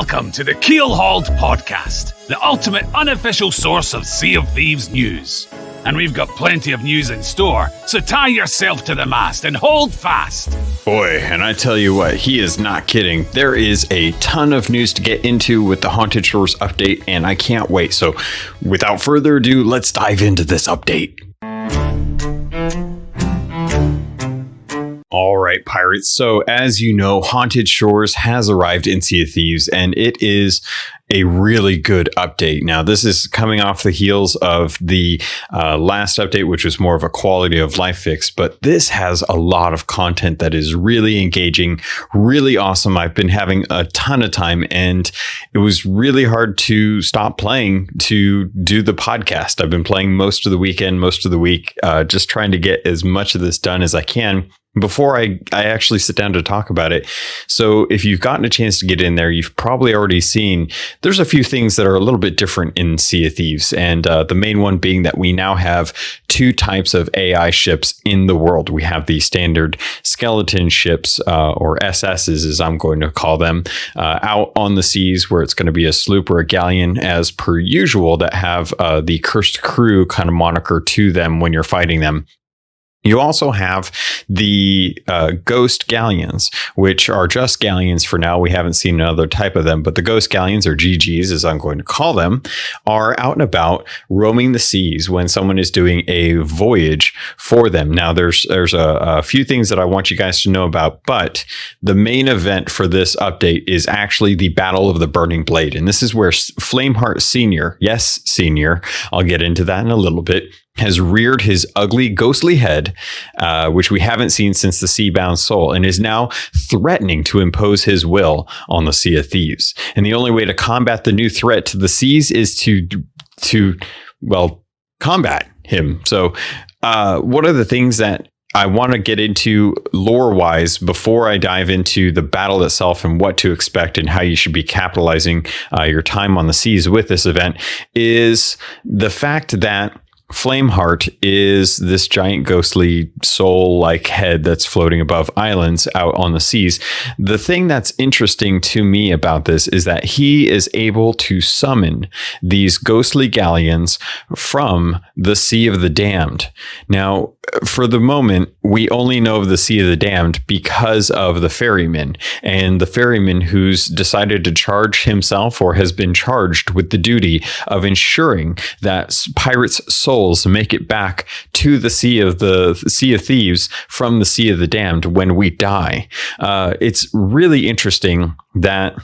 Welcome to the Keelhauled podcast, the ultimate unofficial source of Sea of Thieves news. And we've got plenty of news in store, so tie yourself to the mast and hold fast. Boy, and I tell you what, he is not kidding. There is a ton of news to get into with the Haunted Shores update, and I can't wait. So without further ado, let's dive into this update. All right, pirates. So as you know, Haunted Shores has arrived in Sea of Thieves, and it is a really good update. Now, this is coming off the heels of the last update, which was more of a quality of life fix, but this has a lot of content that is really engaging, really awesome. I've been having a ton of time, and it was really hard to stop playing to do the podcast. I've been playing most of the weekend, most of the week, just trying to get as much of this done as I can before I actually sit down to talk about it. So if you've gotten a chance to get in there, you've probably already seen there's a few things that are a little bit different in Sea of Thieves. And the main one being that we now have two types of AI ships in the world. We have the standard skeleton ships, or SSs as I'm going to call them, out on the seas, where it's going to be a sloop or a galleon as per usual, that have the cursed crew kind of moniker to them when you're fighting them. You also have the ghost galleons, which are just galleons for now. We haven't seen another type of them, but the ghost galleons, or GGs as I'm going to call them, are out and about roaming the seas when someone is doing a voyage for them. Now, there's a few things that I want you guys to know about, but the main event for this update is actually the Battle of the Burning Blade. And this is where Flameheart Sr., yes, Senior, I'll get into that in a little bit, has reared his ugly, ghostly head, which we haven't seen since the Seabound Soul, and is now threatening to impose his will on the Sea of Thieves. And the only way to combat the new threat to the seas is to combat him. So what are the things that I want to get into lore-wise before I dive into the battle itself and what to expect and how you should be capitalizing your time on the seas with this event, is the fact that Flameheart is this giant ghostly soul-like head that's floating above islands out on the seas. The thing that's interesting to me about this is that he is able to summon these ghostly galleons from the Sea of the Damned. Now, for the moment, we only know of the Sea of the Damned because of the ferryman, and the ferryman who's decided to charge himself, or has been charged with the duty of ensuring that pirates' souls make it back to the Sea of Thieves from the Sea of the Damned when we die. It's really interesting that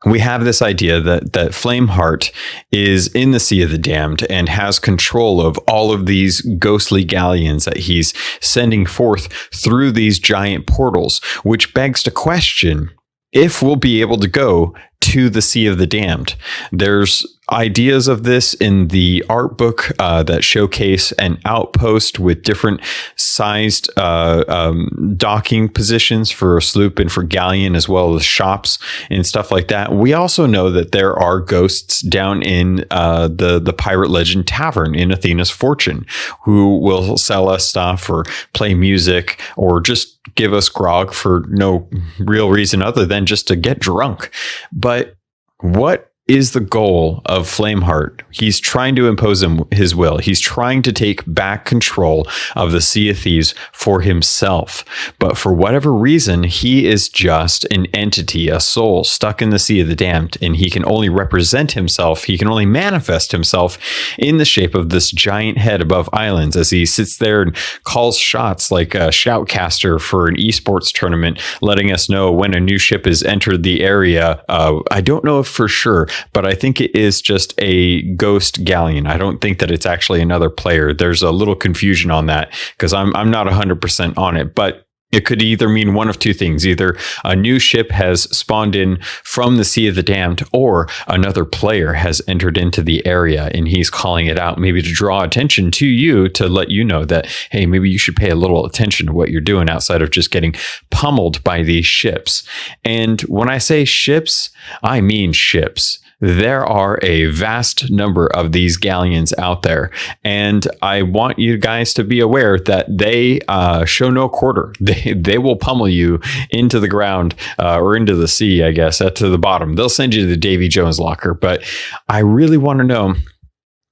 we have this idea that Flameheart is in the Sea of the Damned and has control of all of these ghostly galleons that he's sending forth through these giant portals, which begs to question if we'll be able to go to the Sea of the Damned. There's ideas of this in the art book that showcase an outpost with different sized docking positions for a sloop and for galleon, as well as shops and stuff like that. We also know that there are ghosts down in the Pirate Legend Tavern in Athena's Fortune who will sell us stuff or play music or just give us grog for no real reason other than just to get drunk. But what is the goal of Flameheart? He's trying to impose his will. He's trying to take back control of the Sea of Thieves for himself. But for whatever reason, he is just an entity, a soul stuck in the Sea of the Damned, and he can only represent himself. He can only manifest himself in the shape of this giant head above islands as he sits there and calls shots like a shoutcaster for an esports tournament, letting us know when a new ship has entered the area. I don't know if for sure, but I think it is just a ghost galleon. I don't think that it's actually another player. There's a little confusion on that because I'm not 100% on it, but it could either mean one of two things. Either a new ship has spawned in from the Sea of the Damned, or another player has entered into the area and he's calling it out, maybe to draw attention to you, to let you know that, hey, maybe you should pay a little attention to what you're doing outside of just getting pummeled by these ships. And when I say ships, I mean ships. there are a vast number of these galleons out there, and I want you guys to be aware that they show no quarter. They will pummel you into the ground or into the sea, I guess, to the bottom. They'll send you to the Davy Jones locker, but I really want to know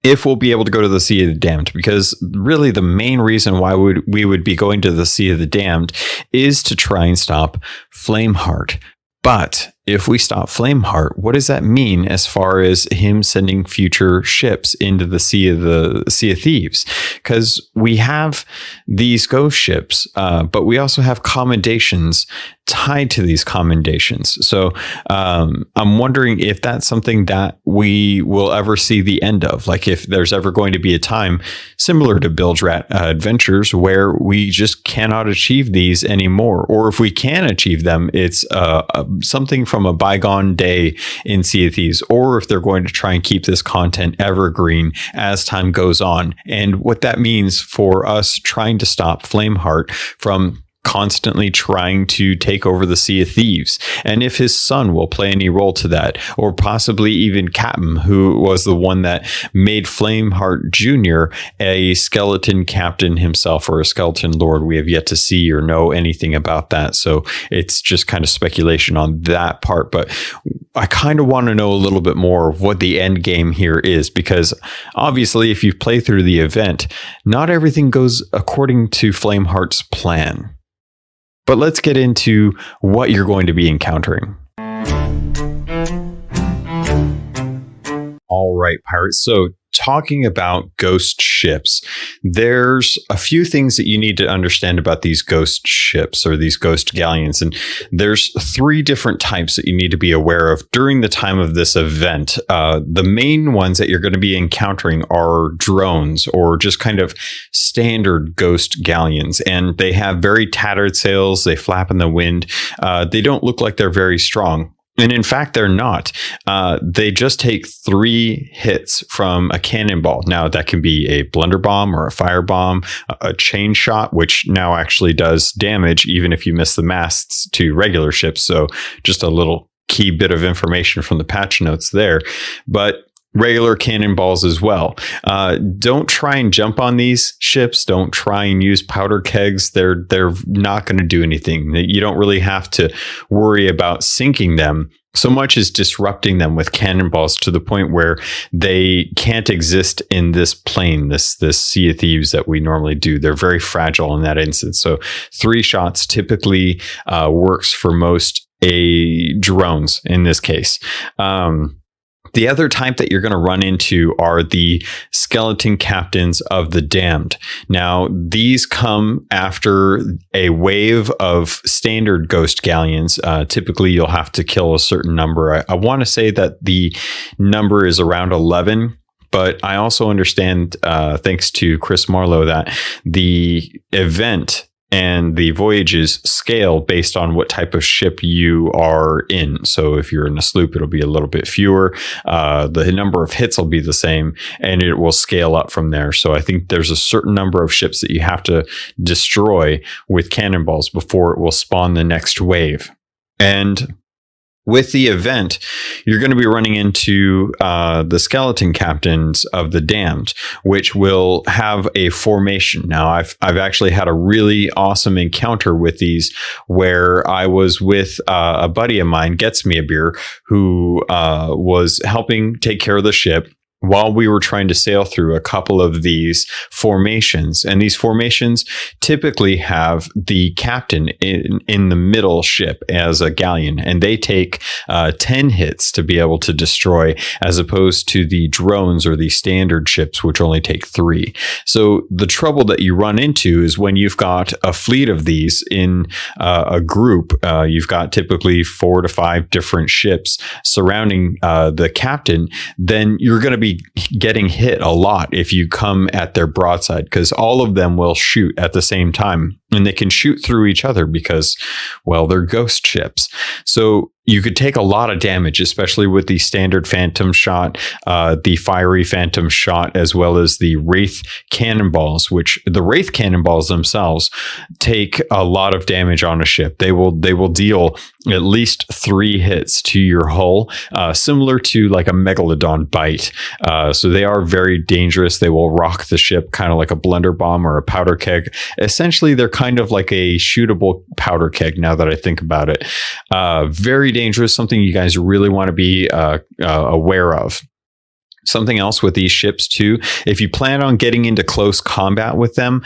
if we'll be able to go to the Sea of the Damned, because really the main reason why we would be going to the Sea of the Damned is to try and stop Flameheart. But if we stop Flameheart, what does that mean as far as him sending future ships into the Sea of Thieves? Because we have these ghost ships, but we also have commendations tied to these commendations. So I'm wondering if that's something that we will ever see the end of. Like if there's ever going to be a time similar to Bilge Rat Adventures where we just cannot achieve these anymore, or if we can achieve them, it's something from a bygone day in Sea of Thieves, or if they're going to try and keep this content evergreen as time goes on. And what that means for us trying to stop Flameheart from constantly trying to take over the Sea of Thieves, and if his son will play any role to that, or possibly even Captain, who was the one that made Flameheart Jr. a skeleton captain himself, or a skeleton lord. We have yet to see or know anything about that, so it's just kind of speculation on that part. But I kind of want to know a little bit more of what the end game here is, because obviously if you play through the event, not everything goes according to Flameheart's plan. But let's get into what you're going to be encountering. All right, pirates. So talking about ghost ships, there's a few things that you need to understand about these ghost ships or these ghost galleons. And there's 3 different types that you need to be aware of during the time of this event. The main ones that you're going to be encountering are drones, or just kind of standard ghost galleons. And they have very tattered sails. They flap in the wind. They don't look like they're very strong. And in fact, they're not. They just take 3 hits from a cannonball. Now, that can be a blunderbomb or a firebomb, a chain shot, which now actually does damage, even if you miss the masts to regular ships. So just a little key bit of information from the patch notes there. But regular cannonballs as well. Don't try and jump on these ships. Don't try and use powder kegs. They're not going to do anything. You don't really have to worry about sinking them so much as disrupting them with cannonballs to the point where they can't exist in this plane, this Sea of Thieves that we normally do. They're very fragile in that instance. So 3 shots typically works for most drones in this case. The other type that you're going to run into are the skeleton captains of the damned. Now, these come after a wave of standard ghost galleons. Typically, you'll have to kill a certain number. I want to say that the number is around 11. But I also understand, thanks to Chris Marlowe, that the event and the voyages scale based on what type of ship you are in. So if you're in a sloop, it'll be a little bit fewer. The number of hits will be the same, and it will scale up from there. So I think there's a certain number of ships that you have to destroy with cannonballs before it will spawn the next wave. And with the event, you're going to be running into the skeleton captains of the damned, which will have a formation. Now, I've actually had a really awesome encounter with these where I was with a buddy of mine, Gets Me a Beer, who was helping take care of the ship while we were trying to sail through a couple of these formations. And these formations typically have the captain in the middle ship as a galleon, and they take 10 hits to be able to destroy, as opposed to the drones or the standard ships, which only take 3. So the trouble that you run into is when you've got a fleet of these in a group, you've got typically 4 to 5 different ships surrounding the captain, then you're going to be getting hit a lot if you come at their broadside, because all of them will shoot at the same time, and they can shoot through each other because, well, they're ghost ships. So you could take a lot of damage, especially with the standard phantom shot, the fiery phantom shot, as well as the wraith cannonballs, which the wraith cannonballs themselves take a lot of damage on a ship. They will deal at least 3 hits to your hull, similar to like a megalodon bite. So they are very dangerous. They will rock the ship kind of like a blender bomb or a powder keg. Essentially, they're kind of like a shootable powder keg now that I think about it. Very dangerous, something you guys really want to be aware of. Something else with these ships too, if you plan on getting into close combat with them,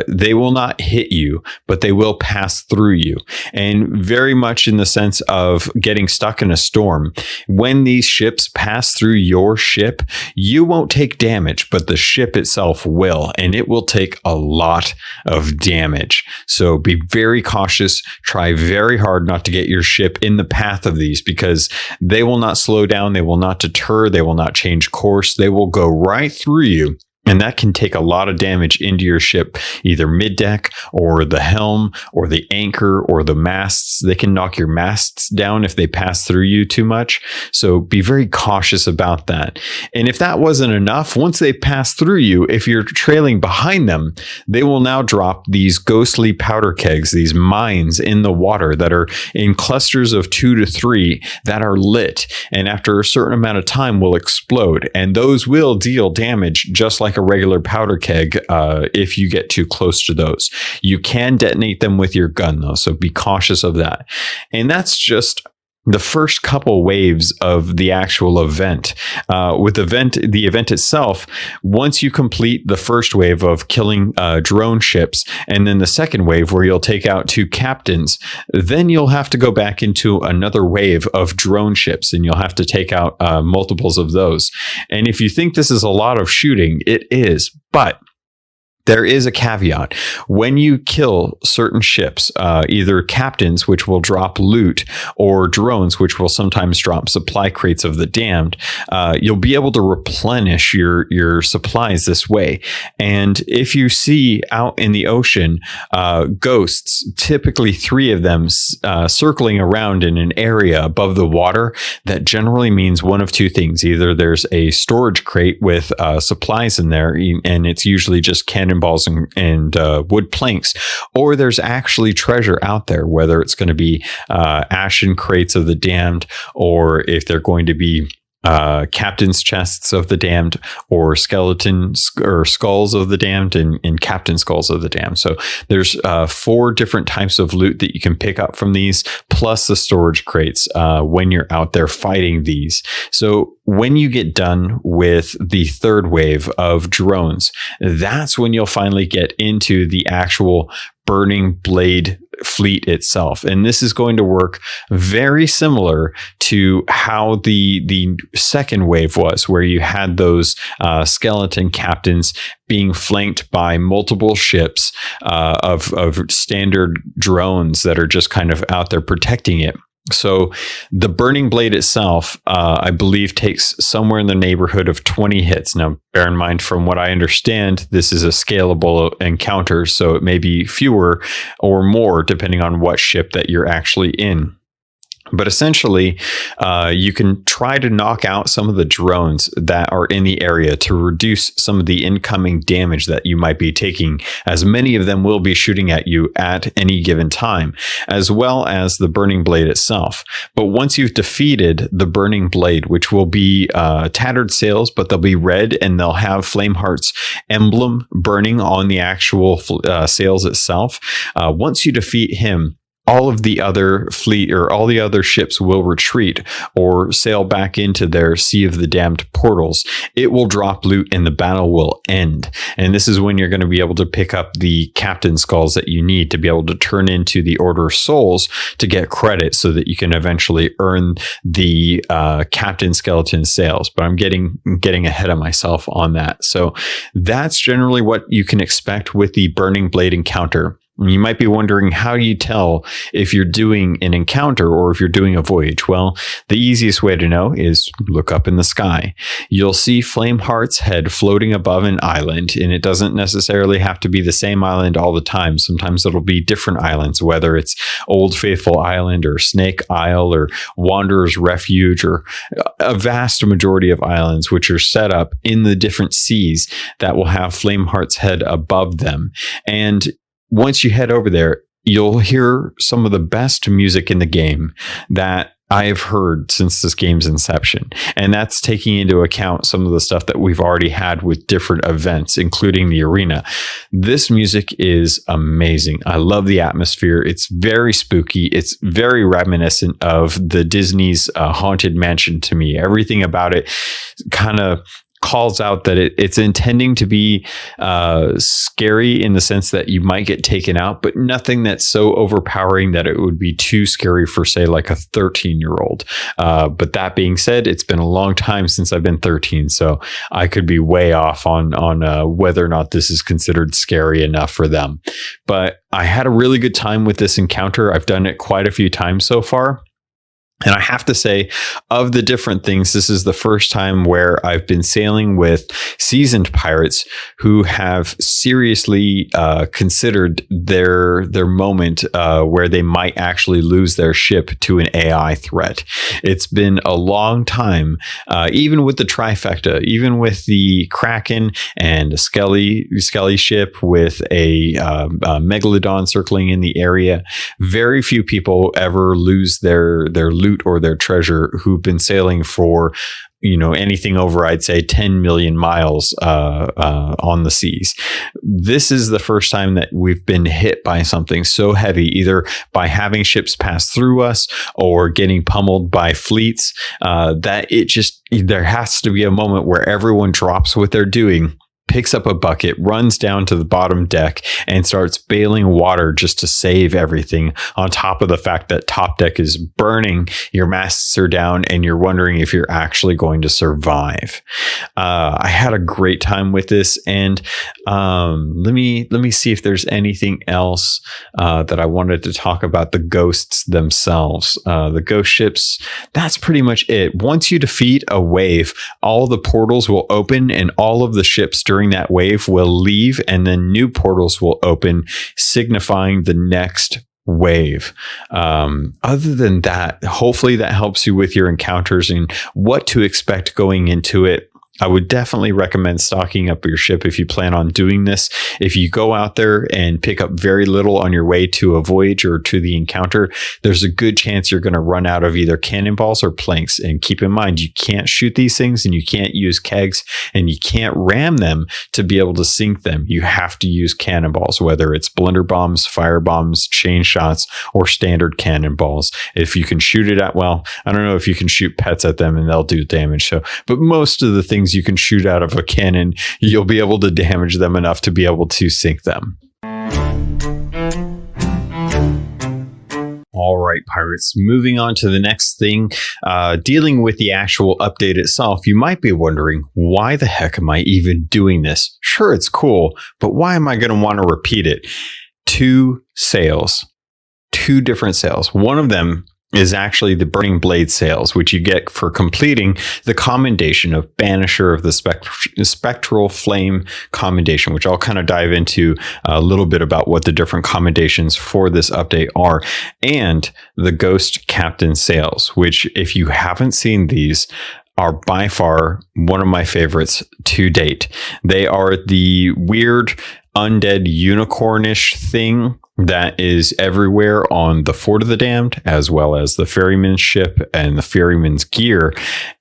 they will not hit you, but they will pass through you. And very much in the sense of getting stuck in a storm, when these ships pass through your ship, you won't take damage, but the ship itself will, and it will take a lot of damage. So be very cautious. Try very hard not to get your ship in the path of these, because they will not slow down. They will not deter. They will not change course. They will go right through you. And that can take a lot of damage into your ship, either mid-deck or the helm or the anchor or the masts. They can knock your masts down if they pass through you too much. So be very cautious about that. And if that wasn't enough, once they pass through you, if you're trailing behind them, they will now drop these ghostly powder kegs, these mines in the water that are in clusters of 2 to 3 that are lit. And after a certain amount of time will explode. And those will deal damage just like a regular powder keg if you get too close to those. You can detonate them with your gun though, so be cautious of that. And that's just the first couple waves of the actual event. With the event itself, once you complete the first wave of killing drone ships, and then the second wave where you'll take out 2 captains, then you'll have to go back into another wave of drone ships, and you'll have to take out multiples of those. And if you think this is a lot of shooting, it is, but there is a caveat. When you kill certain ships, either captains, which will drop loot, or drones, which will sometimes drop supply crates of the damned, you'll be able to replenish your supplies this way. And if you see out in the ocean ghosts, typically 3 of them circling around in an area above the water, that generally means one of 2 things. Either there's a storage crate with supplies in there, and it's usually just cannonballs and wood planks, or there's actually treasure out there, whether it's going to be ashen crates of the damned, or if they're going to be captain's chests of the damned, or skeletons or skulls of the damned, and captain skulls of the damned. So there's 4 different types of loot that you can pick up from these, plus the storage crates when you're out there fighting these. So when you get done with the third wave of drones, that's when you'll finally get into the actual burning blade fleet itself. And this is going to work very similar to how the second wave was, where you had those skeleton captains being flanked by multiple ships of standard drones that are just kind of out there protecting it. So the burning blade itself, I believe, takes somewhere in the neighborhood of 20 hits. Now, bear in mind, from what I understand, this is a scalable encounter, so it may be fewer or more depending on what ship that you're actually in. But essentially, you can try to knock out some of the drones that are in the area to reduce some of the incoming damage that you might be taking, as many of them will be shooting at you at any given time, as well as the burning blade itself. But once you've defeated the burning blade, which will be tattered sails, but they'll be red and they'll have Flameheart's emblem burning on the actual sails itself. Once you defeat him, all of the other fleet or all the other ships will retreat or sail back into their Sea of the Damned portals. It will drop loot and the battle will end. And this is when you're going to be able to pick up the captain skulls that you need to be able to turn into the Order of Souls to get credit so that you can eventually earn the captain skeleton sails. But I'm getting ahead of myself on that. So that's generally what you can expect with the Burning Blade encounter. You might be wondering, how do you tell if you're doing an encounter or if you're doing a voyage? Well, the easiest way to know is look up in the sky. You'll see Flameheart's head floating above an island, and it doesn't necessarily have to be the same island all the time. Sometimes it'll be different islands, whether it's Old Faithful Island or Snake Isle or Wanderer's Refuge, or a vast majority of islands which are set up in the different seas that will have Flameheart's head above them. And once you head over there, you'll hear some of the best music in the game that I've heard since this game's inception. And that's taking into account some of the stuff that we've already had with different events, including the arena. This music is amazing. I love the atmosphere. It's very spooky. It's very reminiscent of the Disney's Haunted Mansion to me. Everything about it kind of calls out that it's intending to be scary in the sense that you might get taken out, but nothing that's so overpowering that it would be too scary for, say, like a 13-year-old. But that being said, it's been a long time since I've been 13, so I could be way off on whether or not this is considered scary enough for them. But I had a really good time with this encounter. I've done it quite a few times so far. And I have to say, of the different things, this is the first time where I've been sailing with seasoned pirates who have seriously considered their moment where they might actually lose their ship to an AI threat. It's been a long time, even with the trifecta, even with the Kraken and a Skelly ship with a Megalodon circling in the area. Very few people ever lose their loot or their treasure who've been sailing for, anything over, I'd say, 10 million miles on the seas. This is the first time that we've been hit by something so heavy, either by having ships pass through us or getting pummeled by fleets, that there has to be a moment where everyone drops what they're doing, picks up a bucket, runs down to the bottom deck, and starts bailing water just to save everything, on top of the fact that top deck is burning, your masts are down, and you're wondering if you're actually going to survive. I had a great time with this, and let me see if there's anything else that I wanted to talk about the ghosts themselves. The ghost ships, that's pretty much it. Once you defeat a wave, all the portals will open, and all of the ships during that wave will leave, and then new portals will open, signifying the next wave. Other than that, hopefully that helps you with your encounters and what to expect going into it. I would definitely recommend stocking up your ship if you plan on doing this. If you go out there and pick up very little on your way to a voyage or to the encounter, there's a good chance you're going to run out of either cannonballs or planks. And keep in mind, you can't shoot these things, and you can't use kegs, and you can't ram them to be able to sink them. You have to use cannonballs, whether it's blunder bombs, fire bombs, chain shots, or standard cannonballs. If you can shoot it at, well, I don't know if you can shoot pets at them and they'll do damage. But most of the things you can shoot out of a cannon, you'll be able to damage them enough to be able to sink them. All right, pirates, moving on to the next thing, dealing with the actual update itself. You might be wondering, why the heck am I even doing this? Sure, it's cool, but why am I going to want to repeat it? 2 different sails. One of them is actually the Burning Blade sails, which you get for completing the commendation of Banisher of the Spectral Flame commendation, which I'll kind of dive into a little bit about what the different commendations for this update are, and the Ghost Captain sails, which, if you haven't seen these, are by far one of my favorites to date. They are the weird undead unicornish thing that is everywhere on the Fort of the Damned, as well as the ferryman's ship and the ferryman's gear.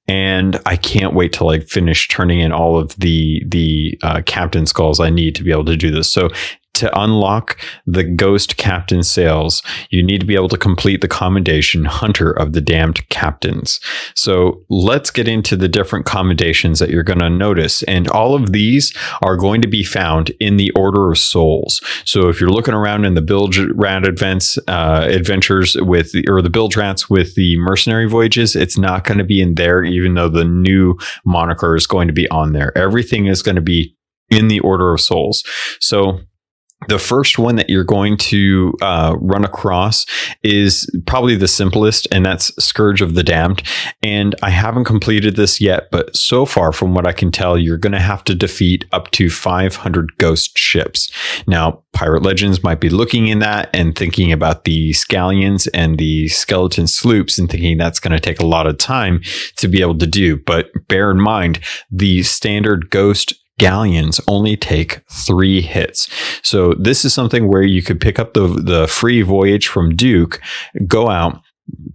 And I can't wait till I finish turning in all of the captain skulls I need to be able to do this. So to unlock the Ghost Captain sails, you need to be able to complete the commendation Hunter of the Damned Captains. So let's get into the different commendations that you're going to notice. And all of these are going to be found in the Order of Souls. So if you're looking around in the Bilge Rat adventures with the Bilge Rats with the mercenary voyages, it's not going to be in there, even though the new moniker is going to be on there. Everything is going to be in the Order of Souls. So The first one that you're going to run across is probably the simplest, and that's Scourge of the Damned. And I haven't completed this yet, but so far, from what I can tell, you're going to have to defeat up to 500 ghost ships. Now, Pirate Legends might be looking in that and thinking about the Galleons and the skeleton sloops and thinking that's going to take a lot of time to be able to do. But bear in mind, the standard ghost Galleons only take 3 hits. So this is something where you could pick up the free voyage from Duke, go out,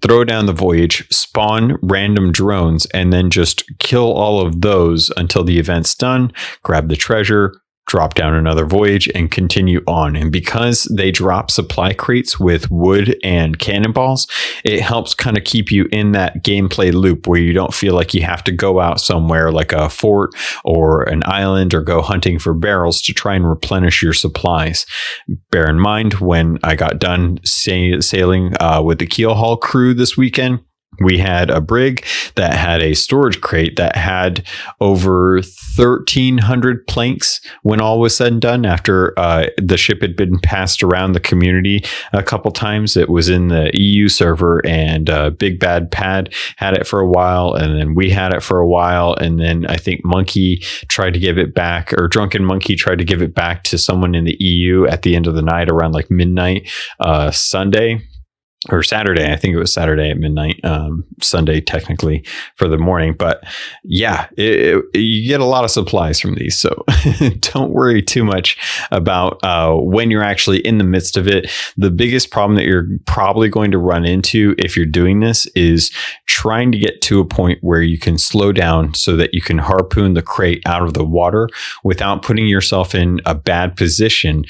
throw down the voyage, spawn random drones, and then just kill all of those until the event's done, grab the treasure, drop down another voyage, and continue on. And because they drop supply crates with wood and cannonballs, it helps kind of keep you in that gameplay loop where you don't feel like you have to go out somewhere like a fort or an island or go hunting for barrels to try and replenish your supplies. Bear in mind, when I got done sailing with the Keelhauled crew this weekend, we had a brig that had a storage crate that had over 1,300 planks when all was said and done. After the ship had been passed around the community a couple times, it was in the EU server, and Big Bad Pad had it for a while, and then we had it for a while, and then I think Monkey tried to give it back, or Drunken Monkey tried to give it back to someone in the EU at the end of the night around like midnight Sunday. Or Saturday. I think it was Saturday at midnight, Sunday technically for the morning. But yeah, you get a lot of supplies from these. So don't worry too much about when you're actually in the midst of it. The biggest problem that you're probably going to run into if you're doing this is trying to get to a point where you can slow down so that you can harpoon the crate out of the water without putting yourself in a bad position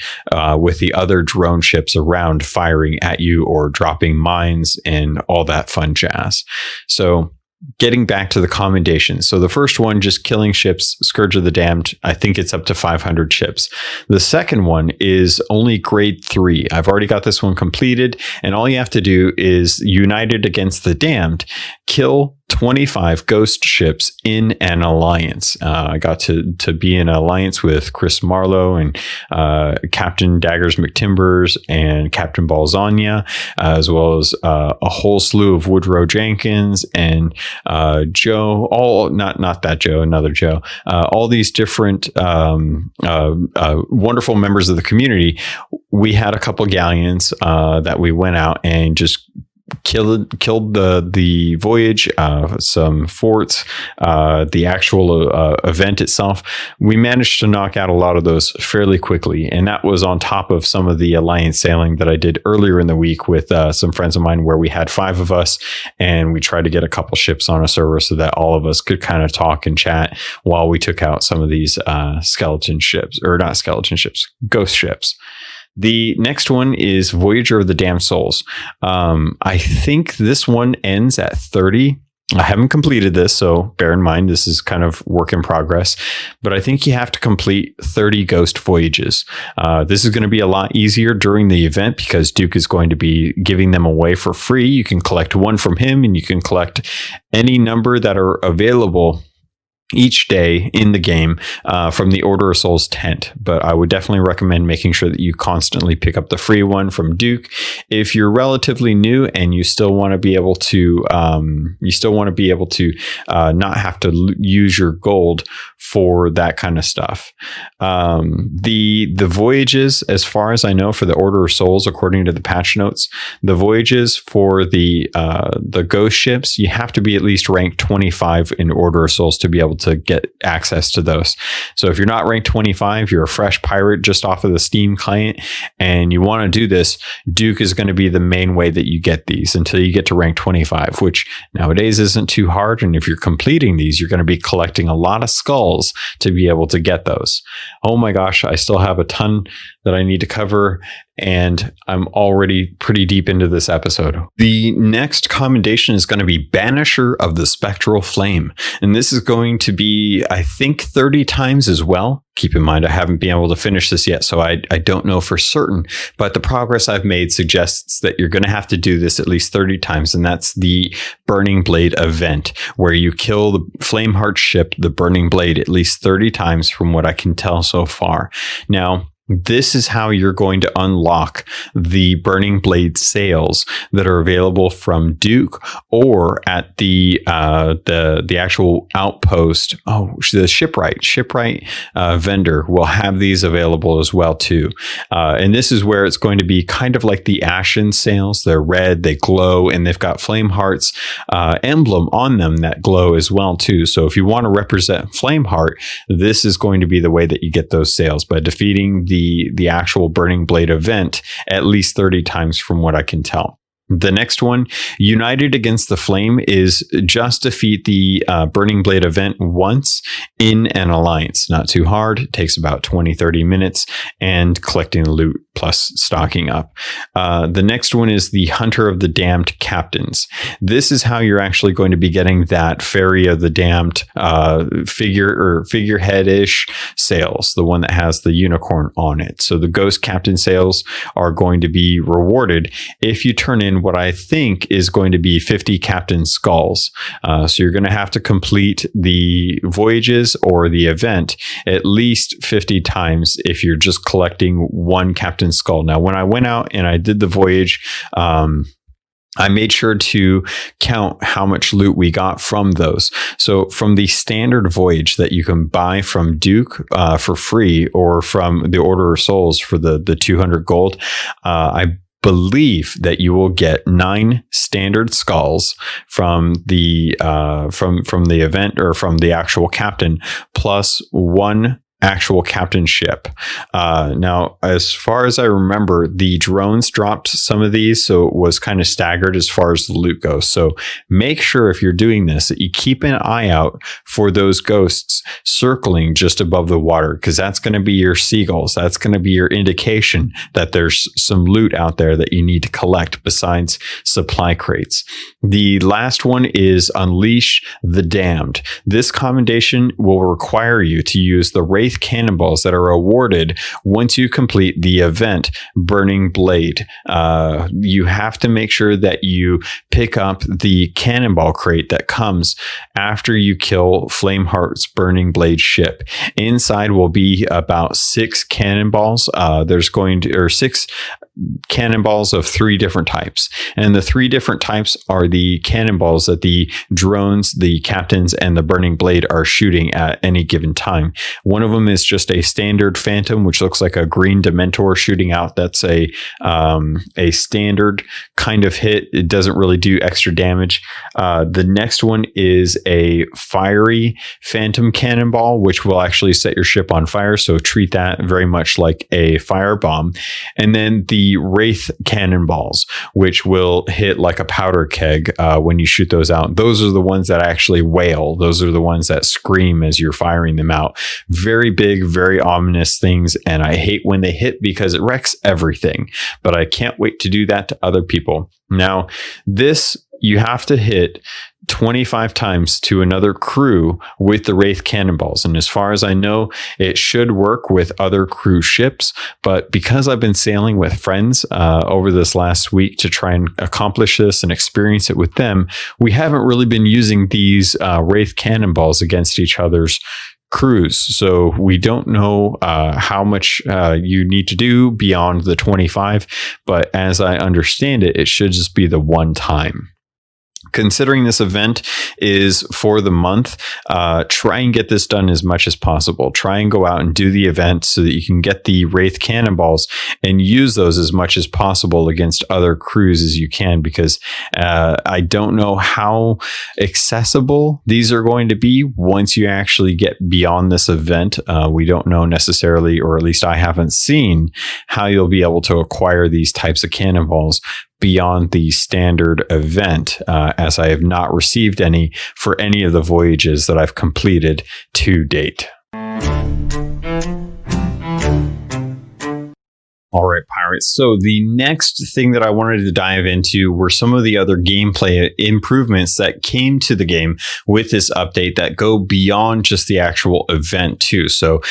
with the other drone ships around firing at you or dropping mines and all that fun jazz. So getting back to the commendations. So the first one, just killing ships, Scourge of the Damned, I think it's up to 500 ships. The second one is only grade 3. I've already got this one completed, and all you have to do is United Against the Damned, kill 25 ghost ships in an alliance. I got to be in an alliance with Chris Marlowe and Captain Daggers McTimbers and Captain Balzania, as well as a whole slew of Woodrow Jenkins and Joe, not that Joe, another Joe, all these different wonderful members of the community. We had a couple galleons that we went out and just killed the voyage, some forts, the actual event itself. We managed to knock out a lot of those fairly quickly, and that was on top of some of the alliance sailing that I did earlier in the week with some friends of mine, where we had 5 of us, and we tried to get a couple ships on a server so that all of us could kind of talk and chat while we took out some of these ghost ships. The next one is Voyager of the Damned Souls. I think this one ends at 30. I haven't completed this, so bear in mind this is kind of work in progress. But I think you have to complete 30 ghost voyages. This is going to be a lot easier during the event because Duke is going to be giving them away for free. You can collect one from him, and you can collect any number that are available each day in the game from the Order of Souls tent. But I would definitely recommend making sure that you constantly pick up the free one from Duke. If you're relatively new and you still want to be able to not have to use your gold for that kind of stuff. The voyages, as far as I know, for the Order of Souls, according to the patch notes, the voyages for the ghost ships, you have to be at least ranked 25 in Order of Souls to be able to get access to those. So if you're not ranked 25, you're a fresh pirate just off of the Steam client, and you want to do this, Duke is going to be the main way that you get these until you get to rank 25, which nowadays isn't too hard. And if you're completing these, you're going to be collecting a lot of skulls to be able to get those. Oh my gosh, I still have a ton that I need to cover, and I'm already pretty deep into this episode. The next commendation is going to be Banisher of the Spectral Flame, and this is going to be, I think, 30 times as well. Keep in mind, I haven't been able to finish this yet, so I don't know for certain, but the progress I've made suggests that you're going to have to do this at least 30 times, and that's the Burning Blade event, where you kill the Flameheart ship, the Burning Blade, at least 30 times from what I can tell so far. Now, This is how you're going to unlock the Burning Blade sails that are available from Duke or at the actual outpost. Oh, the shipwright vendor will have these available as well too. And this is where it's going to be kind of like the Ashen sails. They're red, they glow, and they've got Flame Heart's emblem on them that glow as well too. So if you want to represent Flameheart, this is going to be the way that you get those sails, by defeating the actual Burning Blade event at least 30 times from what I can tell. The next one, United Against the Flame, is just defeat the Burning Blade event once in an alliance. Not too hard. It takes about 20-30 minutes, and collecting the loot plus stocking up. The next one is the Hunter of the Damned Captains. This is how you're actually going to be getting that Ferry of the Damned figurehead-ish sails, the one that has the unicorn on it. So the Ghost Captain sails are going to be rewarded if you turn in what I think is going to be 50 Captain Skulls. So you're going to have to complete the voyages or the event at least 50 times if you're just collecting one Captain Skull. Now, when I went out and I did the voyage, I made sure to count how much loot we got from those. So from the standard voyage that you can buy from Duke for free, or from the Order of Souls for the 200 gold, I believe that you will get 9 standard skulls from the event, or from the actual captain, plus 1 actual captainship. Now, as far as I remember, the drones dropped some of these, so it was kind of staggered as far as the loot goes. So make sure, if you're doing this, that you keep an eye out for those ghosts circling just above the water, because that's going to be your seagulls. That's going to be your indication that there's some loot out there that you need to collect besides supply crates. The last one is Unleash the Damned. This commendation will require you to use the Wraith cannonballs that are awarded once you complete the event Burning Blade. You have to make sure that you pick up the cannonball crate that comes after you kill Flameheart's Burning Blade ship. Inside will be about 6 cannonballs. There's going to, or 6 cannonballs of 3 different types, and the 3 different types are the cannonballs that the drones, the captains, and the Burning Blade are shooting at any given time. One of them is just a standard Phantom, which looks like a green Dementor shooting out. That's a standard kind of hit. It doesn't really do extra damage. The next one is a fiery Phantom cannonball, which will actually set your ship on fire, so treat that very much like a firebomb. And then the Wraith cannonballs, which will hit like a powder keg when you shoot those out. Those are the ones that actually wail. Those are the ones that scream as you're firing them out. Very big, very ominous things, and I hate when they hit because it wrecks everything. But I can't wait to do that to other people. Now, this you have to hit 25 times to another crew with the Wraith cannonballs. And as far as I know, it should work with other cruise ships. But because I've been sailing with friends over this last week to try and accomplish this and experience it with them, we haven't really been using these Wraith cannonballs against each other's crews. So we don't know how much you need to do beyond the 25. But as I understand it, it should just be the one time. Considering this event is for the month, try and get this done as much as possible. Try and go out and do the event so that you can get the Wraith cannonballs and use those as much as possible against other crews as you can, because I don't know how accessible these are going to be once you actually get beyond this event. We don't know necessarily, or at least I haven't seen, how you'll be able to acquire these types of cannonballs beyond the standard event, as I have not received any for any of the voyages that I've completed to date. All right, pirates. So the next thing that I wanted to dive into were some of the other gameplay improvements that came to the game with this update that go beyond just the actual event too. So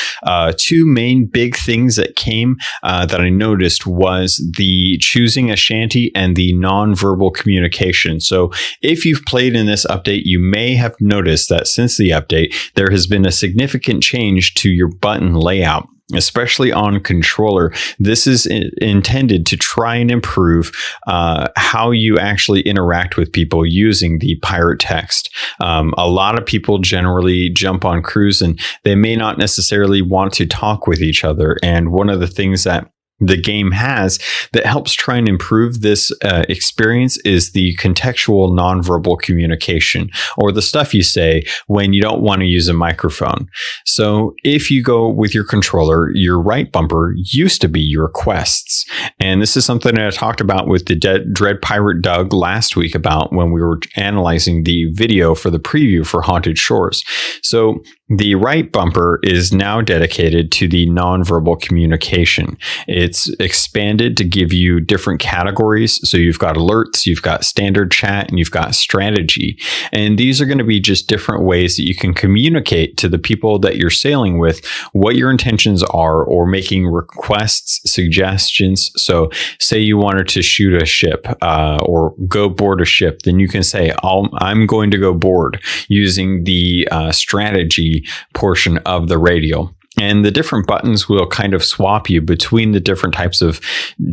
2 main big things that came that I noticed was the choosing a shanty and the nonverbal communication. So if you've played in this update, you may have noticed that since the update, there has been a significant change to your button layout. especially on controller. This is intended to try and improve how you actually interact with people using the pirate text. A lot of people generally jump on crews and they may not necessarily want to talk with each other. And one of the things that the game has that helps try and improve this experience is the contextual nonverbal communication, or the stuff you say when you don't want to use a microphone. So if you go with your controller, your right bumper used to be your quests. And this is something that I talked about with the Dread Pirate Doug last week about when we were analyzing the video for the preview for Haunted Shores. So the right bumper is now dedicated to the nonverbal communication. It's expanded to give you different categories. So you've got alerts, you've got standard chat, and you've got strategy. And these are going to be just different ways that you can communicate to the people that you're sailing with what your intentions are, or making requests, suggestions. So say you wanted to shoot a ship or go board a ship, then you can say, I'm going to go board, using the strategy portion of the radio. And the different buttons will kind of swap you between the different types of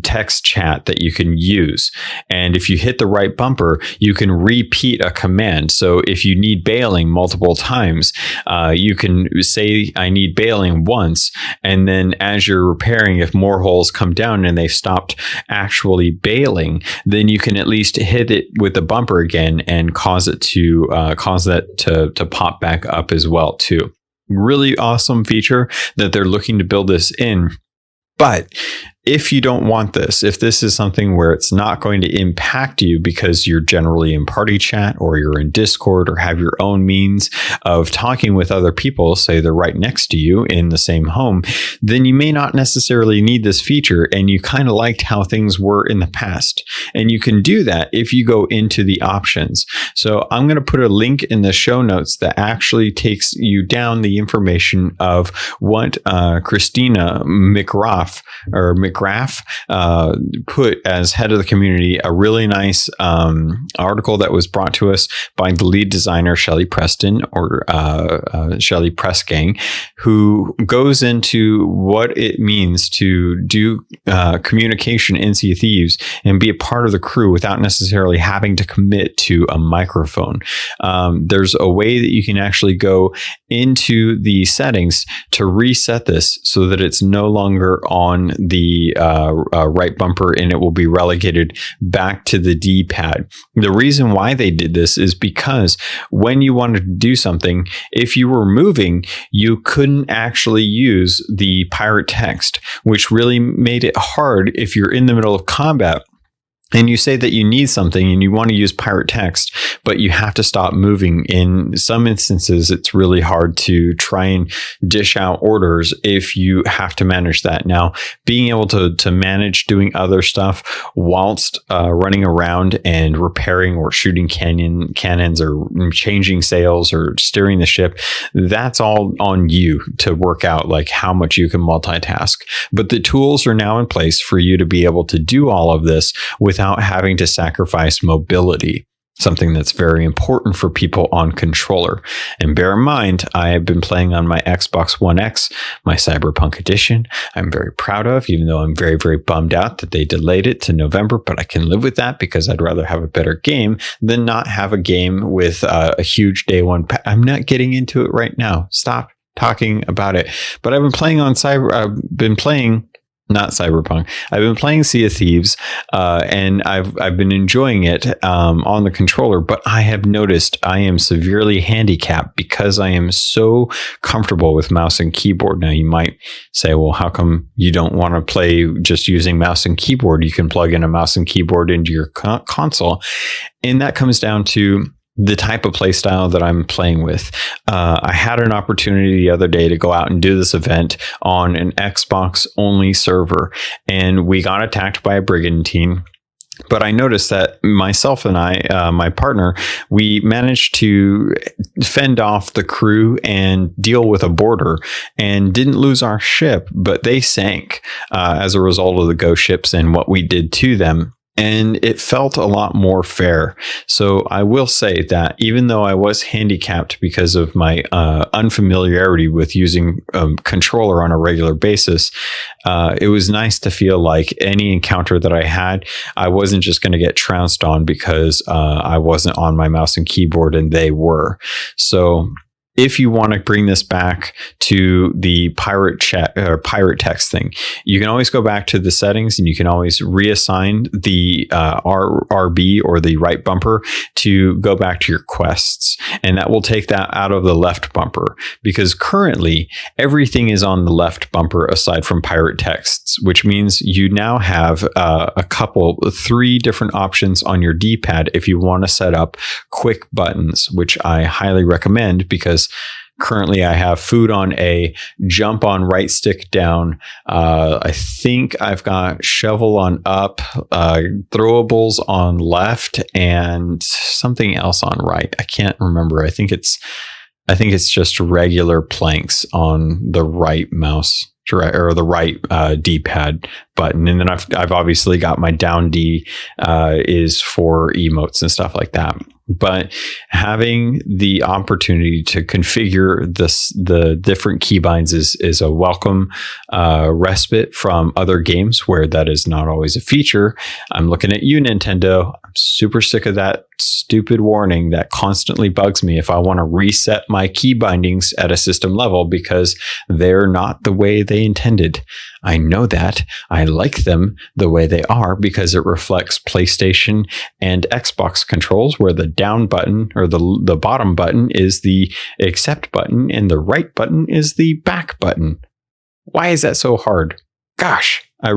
text chat that you can use. And if you hit the right bumper, you can repeat a command. So if you need bailing multiple times, you can say, I need bailing once. And then as you're repairing, if more holes come down and they've stopped actually bailing, then you can at least hit it with the bumper again and cause that to pop back up as well too. Really awesome feature that they're looking to build this in. But if you don't want this, if this is something where it's not going to impact you because you're generally in party chat, or you're in Discord, or have your own means of talking with other people, say they're right next to you in the same home, then you may not necessarily need this feature, and you kind of liked how things were in the past. And you can do that if you go into the options. So I'm going to put a link in the show notes that actually takes you down the information of what Christina McGrath put as head of the community, a really nice article that was brought to us by the lead designer, Shelley Preston, or Shelley Pressgang, who goes into what it means to do communication in Sea of Thieves and be a part of the crew without necessarily having to commit to a microphone. There's a way that you can actually go into the settings to reset this so that it's no longer on the right bumper, and it will be relegated back to the D-pad. The reason why they did this is because when you wanted to do something, if you were moving, you couldn't actually use the pirate text, which really made it hard if you're in the middle of combat and you say that you need something and you want to use pirate text, but you have to stop moving. In some instances, it's really hard to try and dish out orders if you have to manage that. Now, being able to manage doing other stuff whilst running around and repairing or shooting cannons or changing sails or steering the ship, that's all on you to work out, like how much you can multitask. But the tools are now in place for you to be able to do all of this without having to sacrifice mobility, something that's very important for people on controller. And bear in mind, I have been playing on my Xbox One X, my Cyberpunk edition. I'm very proud of, even though I'm very, very bummed out that they delayed it to November, but I can live with that because I'd rather have a better game than not have a game with a huge day one. I'm not getting into it right now. Stop talking about it. But I've been playing not Cyberpunk. I've been playing Sea of Thieves, and I've been enjoying it on the controller, but I have noticed I am severely handicapped because I am so comfortable with mouse and keyboard. Now, you might say, well, how come you don't want to play just using mouse and keyboard? You can plug in a mouse and keyboard into your console. And that comes down to the type of play style that I'm playing with. I had an opportunity the other day to go out and do this event on an Xbox only server, and we got attacked by a brigantine. But I noticed that myself and my partner, we managed to fend off the crew and deal with a boarder and didn't lose our ship, but they sank as a result of the ghost ships and what we did to them. And it felt a lot more fair. So I will say that even though I was handicapped because of my unfamiliarity with using a controller on a regular basis, it was nice to feel like any encounter that I had, I wasn't just going to get trounced on because I wasn't on my mouse and keyboard and they were. So if you want to bring this back to the pirate chat or pirate text thing, you can always go back to the settings and you can always reassign the RB or the right bumper to go back to your quests. And that will take that out of the left bumper, because currently everything is on the left bumper aside from pirate texts, which means you now have three different options on your D-pad if you want to set up quick buttons, which I highly recommend, because currently I have food on A, jump on right stick down. I think I've got shovel on up, throwables on left, and something else on right. I can't remember. I think it's just regular planks on the right mouse or the right D-pad button. And then I've obviously got my down D is for emotes and stuff like that. But having the opportunity to configure the different keybinds is a welcome respite from other games where that is not always a feature. I'm looking at you, Nintendo. I'm super sick of that stupid warning that constantly bugs me if I want to reset my key bindings at a system level because they're not the way they intended. I know that. I like them the way they are because it reflects PlayStation and Xbox controls, where the down button or the bottom button is the accept button and the right button is the back button. Why is that so hard? Gosh, I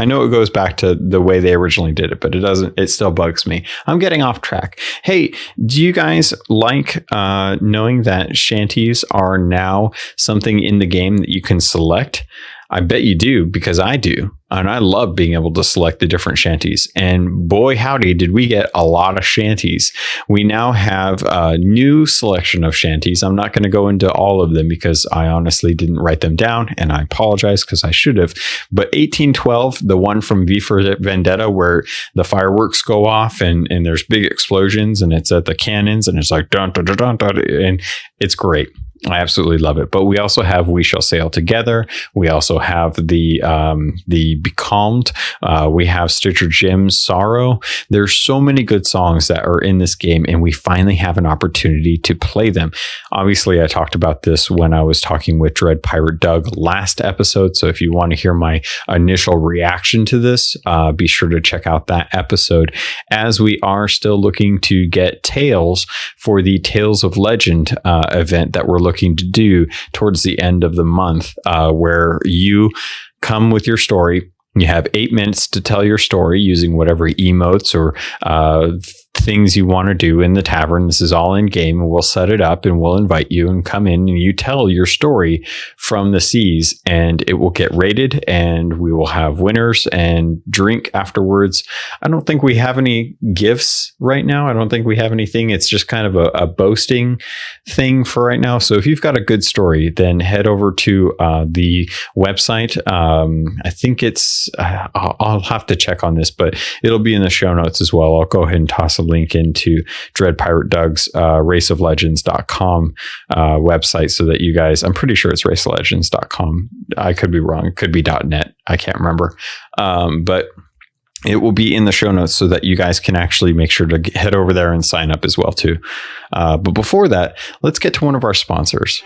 know it goes back to the way they originally did it, but it still bugs me. I'm getting off track. Hey, do you guys like knowing that shanties are now something in the game that you can select? I bet you do, because I do. And I love being able to select the different shanties. And boy, howdy, did we get a lot of shanties. We now have a new selection of shanties. I'm not going to go into all of them because I honestly didn't write them down, and I apologize because I should have. But 1812, the one from V for Vendetta, where the fireworks go off and there's big explosions and it's at the cannons and it's like dun dun dun dun, dun, and it's great. I absolutely love it. But we also have We Shall Sail Together. We also have the Be Calmed. We have Stitcher Jim's Sorrow. There's so many good songs that are in this game, and we finally have an opportunity to play them. Obviously, I talked about this when I was talking with Dread Pirate Doug last episode. So if you want to hear my initial reaction to this, be sure to check out that episode, as we are still looking to get Tales for the Tales of Legend event that we're looking to do towards the end of the month, where you come with your story. You have 8 minutes to tell your story using whatever emotes or things you want to do in the tavern. This is all in game, and we'll set it up and we'll invite you and come in and you tell your story from the seas, and it will get rated, and we will have winners and drink afterwards. I don't think we have any gifts right now. I don't think we have anything. It's just kind of a boasting thing for right now. So if you've got a good story, then head over to the website. I think it's, I'll have to check on this, but it'll be in the show notes as well. I'll go ahead and toss a link into Dread Pirate Doug's raceoflegends.com website so that you guys, I'm pretty sure it's raceoflegends.com. I could be wrong. It could be .net. I can't remember. But it will be in the show notes so that you guys can actually make sure to head over there and sign up as well too. But before that, let's get to one of our sponsors.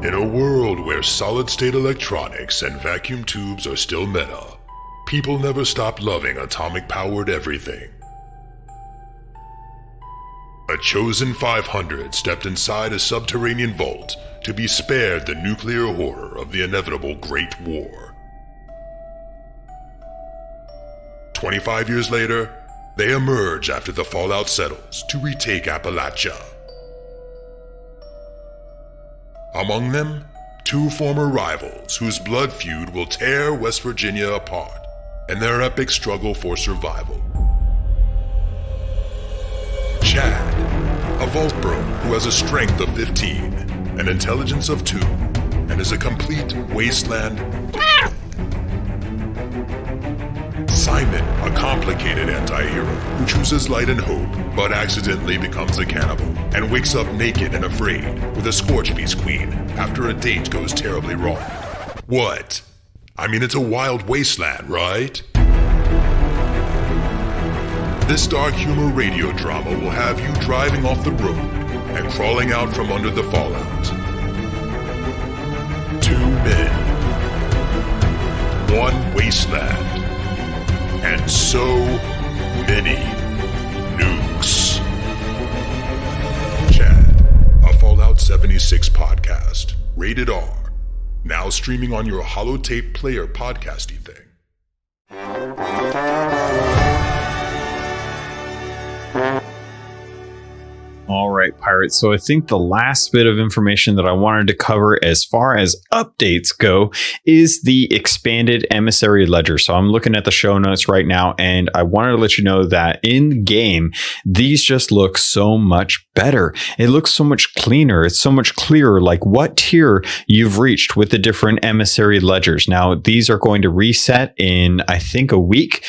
In a world where solid-state electronics and vacuum tubes are still meta, people never stopped loving atomic-powered everything. A chosen 500 stepped inside a subterranean vault to be spared the nuclear horror of the inevitable Great War. 25 years later, they emerge after the fallout settles to retake Appalachia. Among them, 2 former rivals whose blood feud will tear West Virginia apart in their epic struggle for survival. Chad, a vault bro who has a strength of 15, an intelligence of 2, and is a complete wasteland. Simon, a complicated anti-hero who chooses light and hope, but accidentally becomes a cannibal and wakes up naked and afraid with a Scourge Beast Queen after a date goes terribly wrong. What? I mean, it's a wild wasteland, right? This dark humor radio drama will have you driving off the road and crawling out from under the fallout. 2 men, 1 wasteland, and so many nukes. Chad, a Fallout 76 podcast, rated R, now streaming on your holotape player podcasty thing. All right, Pirates. So I think the last bit of information that I wanted to cover as far as updates go is the expanded Emissary ledger. So I'm looking at the show notes right now, and I wanted to let you know that in game, these just look so much better. It looks so much cleaner. It's so much clearer, like what tier you've reached with the different Emissary ledgers. Now, these are going to reset in, I think, a week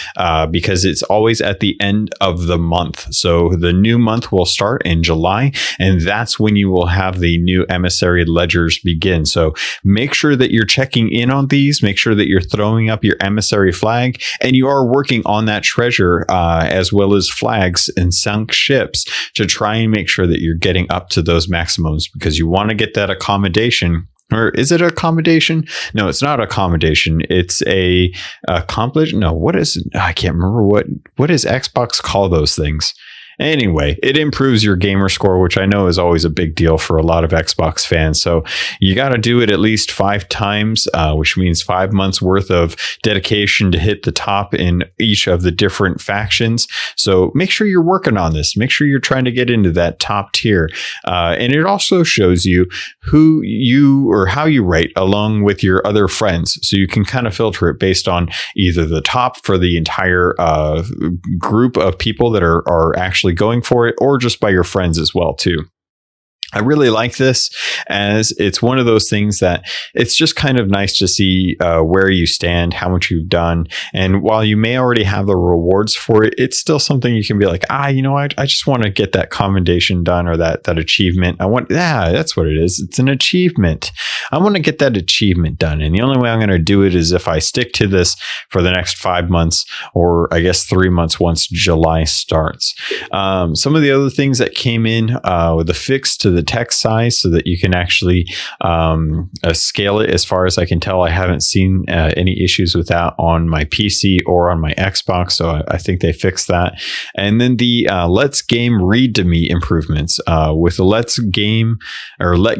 because it's always at the end of the month. So the new month will start in July, and that's when you will have the new Emissary ledgers begin. So make sure that you're checking in on these, make sure that you're throwing up your Emissary flag, and you are working on that treasure as well as flags and sunk ships to try and make sure that you're getting up to those maximums, because you want to get that accommodation. Or is it accommodation? No, it's not accommodation. It's a accomplish. No, what is it? I can't remember what does Xbox call those things. Anyway, it improves your gamer score, which I know is always a big deal for a lot of Xbox fans. So you got to do it at least 5 times, which means 5 months worth of dedication to hit the top in each of the different factions. So make sure you're working on this. Make sure you're trying to get into that top tier. And it also shows you who you or how you rate along with your other friends. So you can kind of filter it based on either the top for the entire group of people that are actually going for it, or just by your friends as well too. I really like this, as it's one of those things that it's just kind of nice to see where you stand, how much you've done. And while you may already have the rewards for it, it's still something you can be like, you know, I just want to get that commendation done, or that achievement. That's what it is. It's an achievement. I want to get that achievement done. And the only way I'm going to do it is if I stick to this for the next 5 months, or I guess 3 months once July starts. Some of the other things that came in with the fix to the text size, so that you can actually scale it. As far as I can tell, I haven't seen any issues with that on my PC or on my Xbox, so I think they fixed that. And then the Let's Game Read to Me improvements with the Let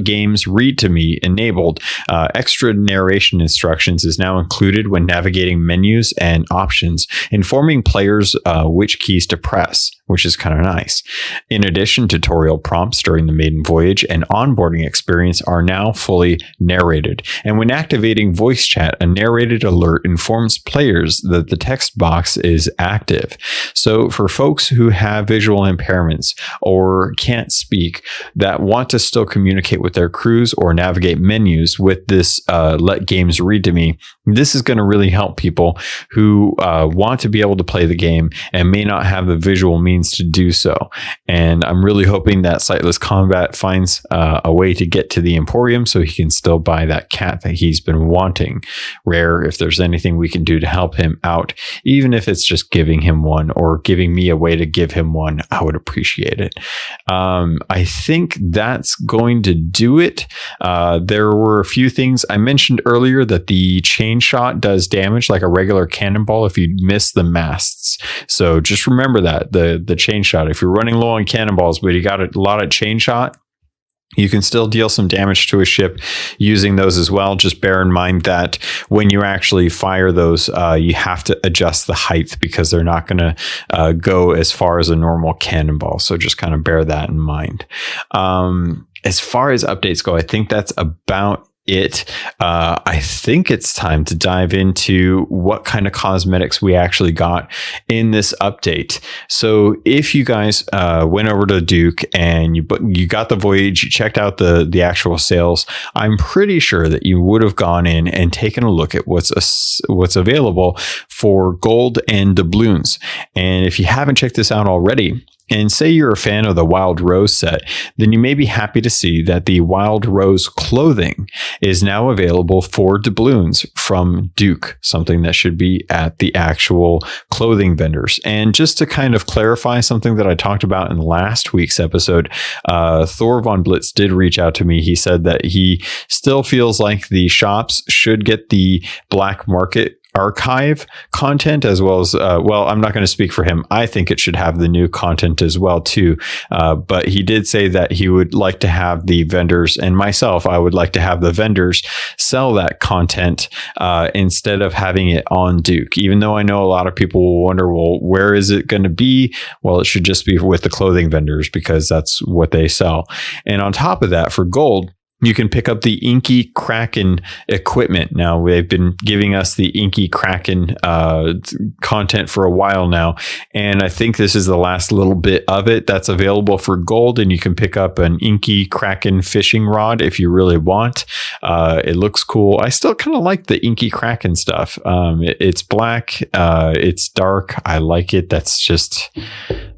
Games Read to Me enabled. Extra narration instructions is now included when navigating menus and options, informing players which keys to press, which is kind of nice. In addition, tutorial prompts during the maiden voyage and onboarding experience are now fully narrated. And when activating voice chat, a narrated alert informs players that the text box is active. So for folks who have visual impairments or can't speak that want to still communicate with their crews or navigate menus with this Let Games Read to Me, this is going to really help people who want to be able to play the game and may not have the visual means to do so. And I'm really hoping that Sightless Combat finds a way to get to the Emporium so he can still buy that cat that he's been wanting. Rare, if there's anything we can do to help him out, even if it's just giving him one or giving me a way to give him one, I would appreciate it. I think that's going to do it. There were a few things I mentioned earlier, that the chain shot does damage like a regular cannonball if you miss the masts. So just remember that the chain shot, if you're running low on cannonballs but you got a lot of chain shot, you can still deal some damage to a ship using those as well. Just bear in mind that when you actually fire those, you have to adjust the height because they're not going to go as far as a normal cannonball. So just kind of bear that in mind. As far as updates go, I think that's about I think it's time to dive into what kind of cosmetics we actually got in this update. So if you guys went over to Duke and you got the Voyage, you checked out the actual sales, I'm pretty sure that you would have gone in and taken a look at what's available for gold and doubloons. And if you haven't checked this out already, and say you're a fan of the Wild Rose set, then you may be happy to see that the Wild Rose clothing is now available for doubloons from Duke, something that should be at the actual clothing vendors. And just to kind of clarify something that I talked about in last week's episode, Thor Von Blitz did reach out to me. He said that he still feels like the shops should get the black market archive content as well as I'm not going to speak for him. I think it should have the new content as well too, but he did say that he would like to have the vendors, and myself, I would like to have the vendors sell that content instead of having it on Duke. Even though I know a lot of people will wonder, well, where is it going to be? Well, it should just be with the clothing vendors because that's what they sell. And on top of that, for gold, you can pick up the Inky Kraken equipment. Now, they've been giving us the Inky Kraken content for a while now, and I think this is the last little bit of it that's available for gold, and you can pick up an Inky Kraken fishing rod if you really want. It looks cool. I still kind of like the Inky Kraken stuff. It's black. It's dark. I like it. That's just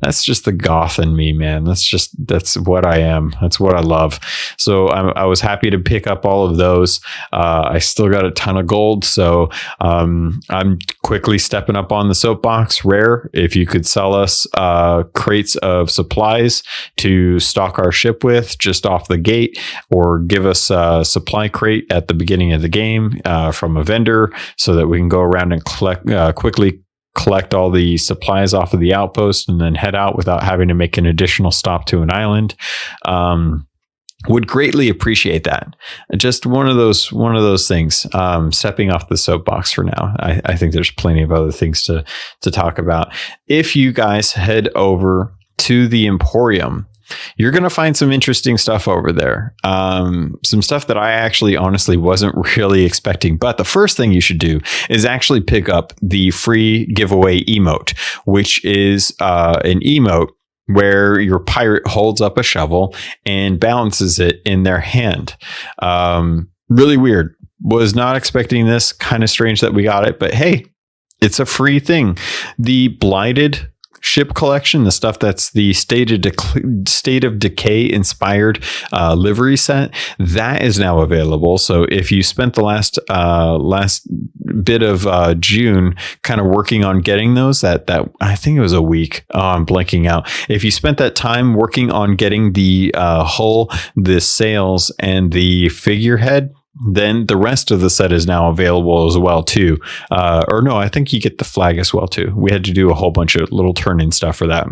the goth in me, man. That's what I am. That's what I love. So I was happy to pick up all of those. I still got a ton of gold, so I'm quickly stepping up on the soapbox. Rare, if you could sell us crates of supplies to stock our ship with just off the gate, or give us a supply crate at the beginning of the game from a vendor so that we can go around and quickly collect all the supplies off of the outpost and then head out without having to make an additional stop to an island. Would greatly appreciate that. Just one of those things. Stepping off the soapbox for now. I think there's plenty of other things to talk about. If you guys head over to the Emporium, you're going to find some interesting stuff over there. Some stuff that I actually honestly wasn't really expecting. But the first thing you should do is actually pick up the free giveaway emote, which is an emote where your pirate holds up a shovel and balances it in their hand. Really weird. Was not expecting this. Kind of strange that we got it, but hey, it's a free thing. The Blighted ship collection, the stuff that's the State of Decay inspired livery set, that is now available. So if you spent the last bit of June kind of working on getting those, that I think it was a week, I'm blanking out. If you spent that time working on getting the hull, the sails, and the figurehead, then the rest of the set is now available as well too. Or no, I think you get the flag as well too. We had to do a whole bunch of little turn-in stuff for that.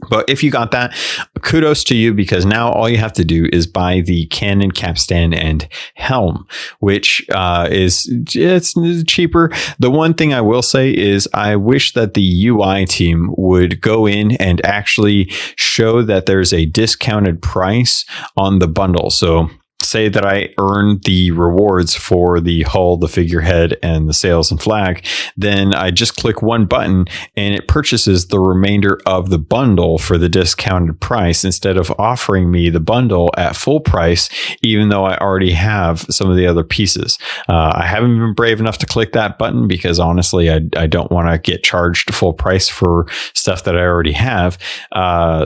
But if you got that, kudos to you, because now all you have to do is buy the cannon, capstan, and helm, which it's cheaper. The one thing I will say is I wish that the UI team would go in and actually show that there's a discounted price on the bundle. So say that I earn the rewards for the hull, the figurehead, and the sails and flag, then I just click one button and it purchases the remainder of the bundle for the discounted price instead of offering me the bundle at full price, even though I already have some of the other pieces. I haven't been brave enough to click that button because honestly, I don't want to get charged full price for stuff that I already have.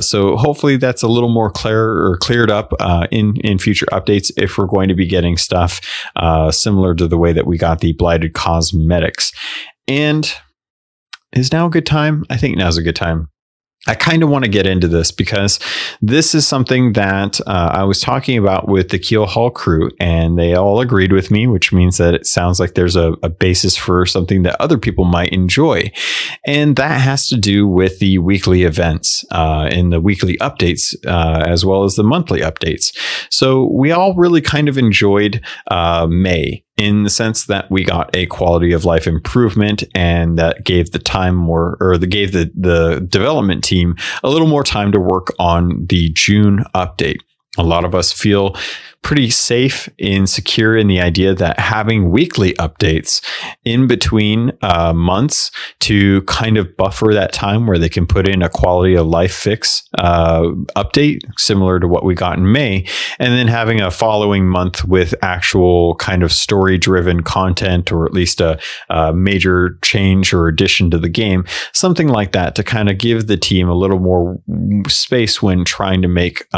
So hopefully that's a little more cleared up in future updates, if we're going to be getting stuff similar to the way that we got the Blighted cosmetics. And is now a good time? I think now's a good time. I kind of want to get into this because this is something that I was talking about with the Keelhauled crew, and they all agreed with me, which means that it sounds like there's a basis for something that other people might enjoy. And that has to do with the weekly events and the weekly updates, as well as the monthly updates. So we all really kind of enjoyed May, in the sense that we got a quality of life improvement, and that gave the development team a little more time to work on the June update. A lot of us feel pretty safe and secure in the idea that having weekly updates in between months to kind of buffer that time where they can put in a quality of life fix update similar to what we got in May, and then having a following month with actual kind of story driven content, or at least a major change or addition to the game, something like that, to kind of give the team a little more space when trying to make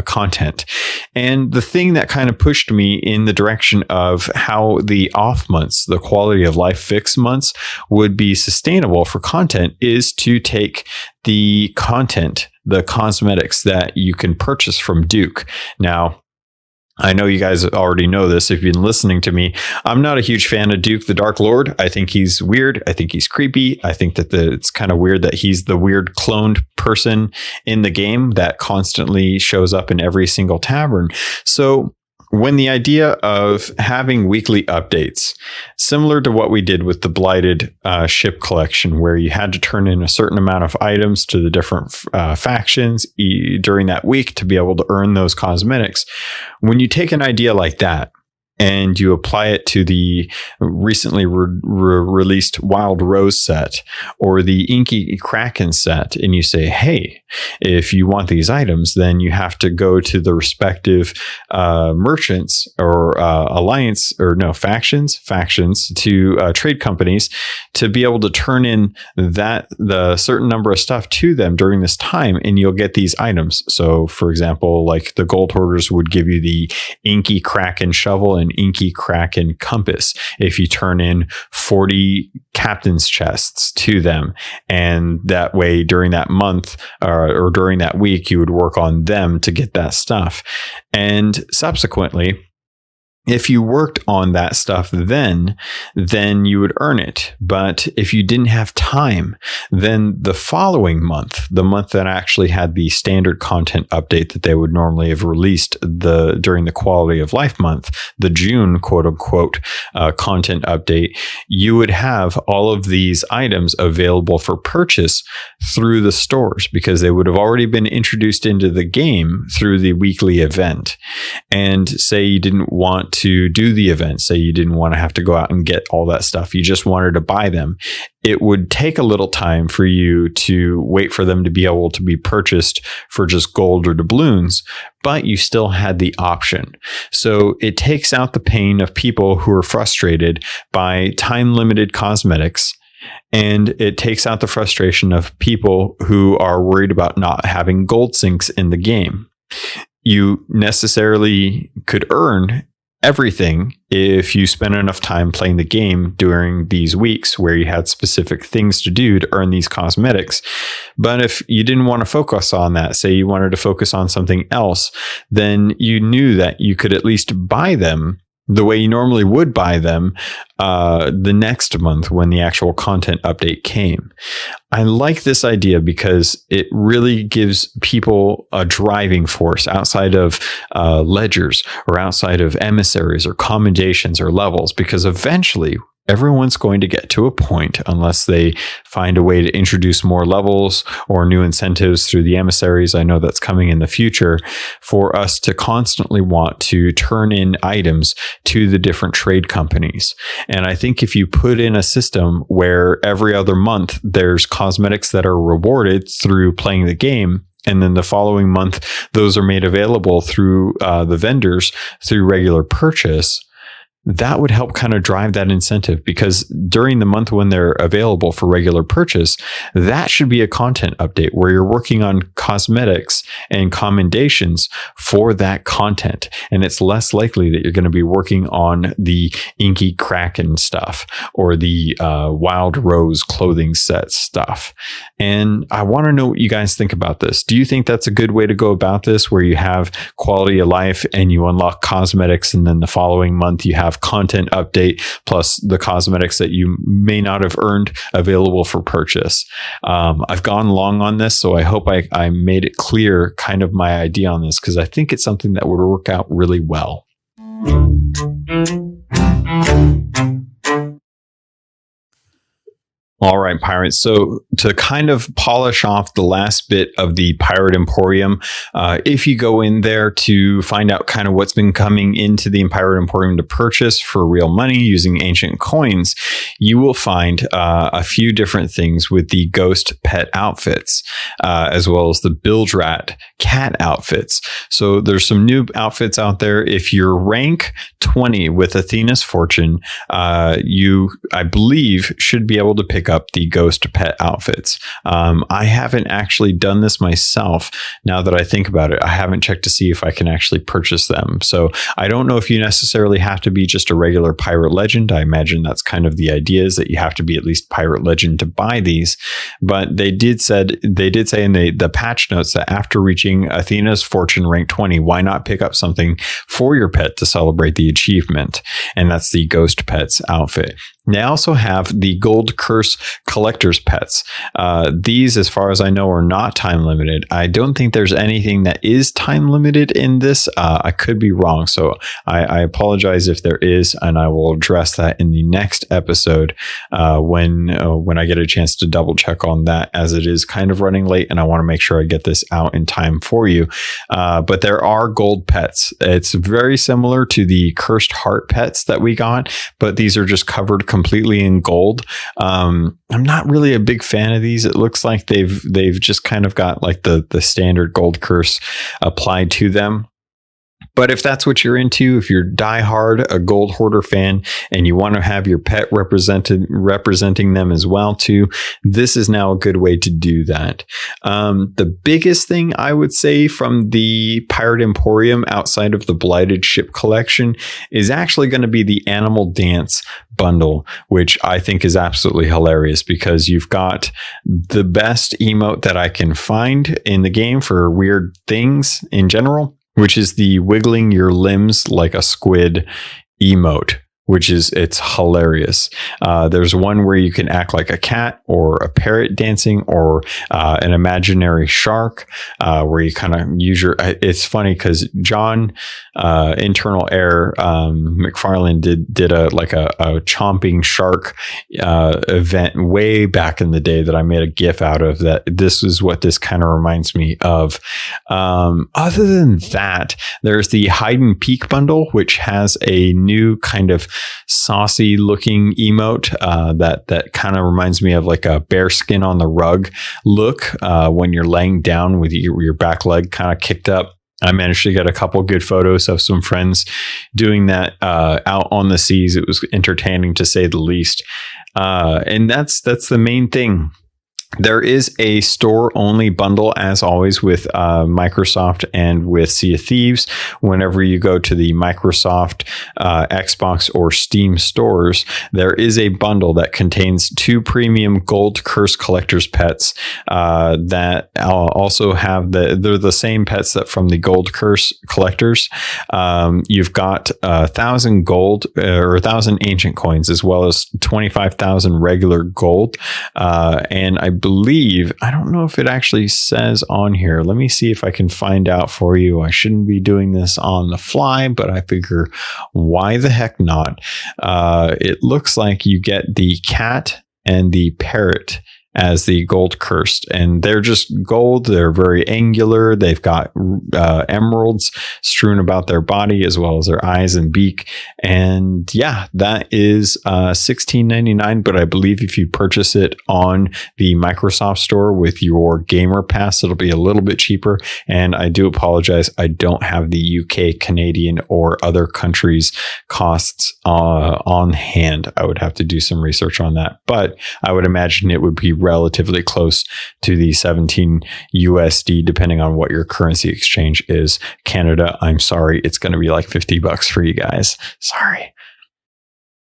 content. And the thing that kind of pushed me in the direction of how the off months, the quality of life fix months, would be sustainable for content is to take the content, the cosmetics that you can purchase from Duke. Now, I know you guys already know this if you've been listening to me. I'm not a huge fan of Duke the Dark Lord. I think he's weird. I think he's creepy. I think that it's kind of weird that he's the weird cloned person in the game that constantly shows up in every single tavern. So when the idea of having weekly updates, similar to what we did with the Blighted ship collection, where you had to turn in a certain amount of items to the different factions during that week to be able to earn those cosmetics, when you take an idea like that and you apply it to the recently released Wild Rose set or the Inky Kraken set, and you say, hey, if you want these items, then you have to go to the respective merchants or factions to trade companies to be able to turn in the certain number of stuff to them during this time, and you'll get these items. So, for example, like the Gold Hoarders would give you the Inky Kraken shovel and Inky Kraken compass if you turn in 40 captain's chests to them, and that way during that month or during that week you would work on them to get that stuff. And subsequently, if you worked on that stuff then you would earn it. But if you didn't have time, then the following month, the month that actually had the standard content update that they would normally have released during the quality of life month, the June quote unquote content update, you would have all of these items available for purchase through the stores because they would have already been introduced into the game through the weekly event. And say you didn't want to do the event, say you didn't want to have to go out and get all that stuff, you just wanted to buy them, it would take a little time for you to wait for them to be able to be purchased for just gold or doubloons, but you still had the option. So it takes out the pain of people who are frustrated by time-limited cosmetics, and it takes out the frustration of people who are worried about not having gold sinks in the game. You necessarily could earn everything if you spend enough time playing the game during these weeks where you had specific things to do to earn these cosmetics. But if you didn't want to focus on that, say you wanted to focus on something else, then you knew that you could at least buy them the way you normally would buy them the next month when the actual content update came. I like this idea because it really gives people a driving force outside of ledgers or outside of emissaries or commendations or levels, because eventually everyone's going to get to a point, unless they find a way to introduce more levels or new incentives through the emissaries. I know that's coming in the future, for us to constantly want to turn in items to the different trade companies. And I think if you put in a system where every other month there's cosmetics that are rewarded through playing the game, and then the following month those are made available through the vendors through regular purchase, that would help kind of drive that incentive, because during the month when they're available for regular purchase, that should be a content update where you're working on cosmetics and commendations for that content. And it's less likely that you're going to be working on the Inky Kraken stuff or the Wild Rose clothing set stuff. And I want to know what you guys think about this. Do you think that's a good way to go about this, where you have quality of life and you unlock cosmetics, and then the following month you have content update plus the cosmetics that you may not have earned available for purchase? I've gone long on this, so I hope I made it clear kind of my idea on this, because I think it's something that would work out really well. All right, pirates. So to kind of polish off the last bit of the Pirate Emporium, if you go in there to find out kind of what's been coming into the Pirate Emporium to purchase for real money using ancient coins, you will find a few different things with the ghost pet outfits, as well as the bilge rat cat outfits. So there's some new outfits out there. If you're rank 20 with Athena's Fortune, you, I believe, should be able to pick up the ghost pet outfits. I haven't actually done this myself. Now that I think about it, I haven't checked to see if I can actually purchase them. So I don't know if you necessarily have to be just a regular pirate legend. I imagine that's kind of the idea, is that you have to be at least pirate legend to buy these. But they did say in the patch notes that after reaching Athena's Fortune rank 20, why not pick up something for your pet to celebrate the achievement? And that's the ghost pets outfit. They also have the Gold Curse Collector's Pets. These, as far as I know, are not time limited. I don't think there's anything that is time limited in this. I could be wrong, so I apologize if there is, and I will address that in the next episode when I get a chance to double check on that, as it is kind of running late, and I want to make sure I get this out in time for you. But there are gold pets. It's very similar to the Cursed Heart pets that we got, but these are just covered completely in gold. I'm not really a big fan of these. It looks like they've just kind of got like the standard gold curse applied to them. But if that's what you're into, if you're diehard, a gold hoarder fan, and you want to have your pet representing them as well too, this is now a good way to do that. The biggest thing I would say from the Pirate Emporium outside of the Blighted ship collection is actually going to be the Animal Dance bundle, which I think is absolutely hilarious, because you've got the best emote that I can find in the game for weird things in general, which is the wiggling your limbs like a squid emote, it's hilarious. There's one where you can act like a cat or a parrot dancing, or an imaginary shark, where you kind of use it's funny because John, Internal Air, McFarlane did a chomping shark event way back in the day that I made a GIF out of. That this is what this kind of reminds me of. Other than that, there's the Hide and Peek bundle, which has a new kind of saucy looking emote that kind of reminds me of like a bear skin on the rug look when you're laying down with your back leg kind of kicked up. I managed to get a couple good photos of some friends doing that out on the seas. It was entertaining, to say the least. And that's the main thing. There is a store-only bundle, as always, with Microsoft and with Sea of Thieves. Whenever you go to the Microsoft, Xbox, or Steam stores, there is a bundle that contains 2 premium Gold Curse Collector's Pets that also have they're the same pets that from the Gold Curse Collectors. You've got 1,000 gold or 1,000 ancient coins, as well as 25,000 regular gold, and I believe, I don't know if it actually says on here. Let me see if I can find out for you. I shouldn't be doing this on the fly, but I figure why the heck not? It looks like you get the cat and the parrot as the gold cursed, and they're just gold. They're very angular. They've got emeralds strewn about their body, as well as their eyes and beak. And yeah, that is $16.99. But I believe if you purchase it on the Microsoft store with your Gamer Pass, it'll be a little bit cheaper. And I do apologize, I don't have the UK, Canadian, or other countries' costs on hand. I would have to do some research on that, but I would imagine it would be relatively close to the 17 USD, depending on what your currency exchange is. Canada, I'm sorry, it's going to be like $50 for you guys. Sorry.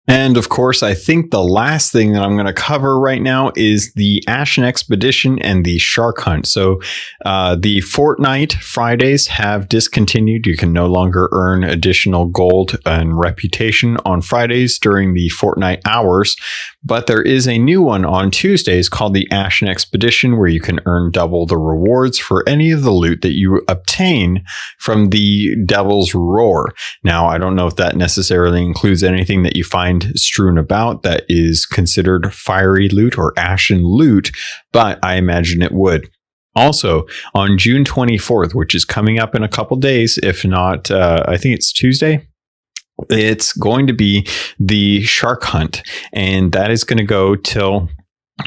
And of course, I think the last thing that I'm going to cover right now is the Ashen Expedition and the Shark Hunt. So the Fortnite Fridays have discontinued. You can no longer earn additional gold and reputation on Fridays during the Fortnite hours. But there is a new one on Tuesdays called the Ashen Expedition, where you can earn double the rewards for any of the loot that you obtain from the Devil's Roar. Now, I don't know if that necessarily includes anything that you find strewn about that is considered fiery loot or ashen loot, but I imagine it would. Also, on June 24th, which is coming up in a couple days, if not, I think it's Tuesday, it's going to be the Shark Hunt, and that is going to go till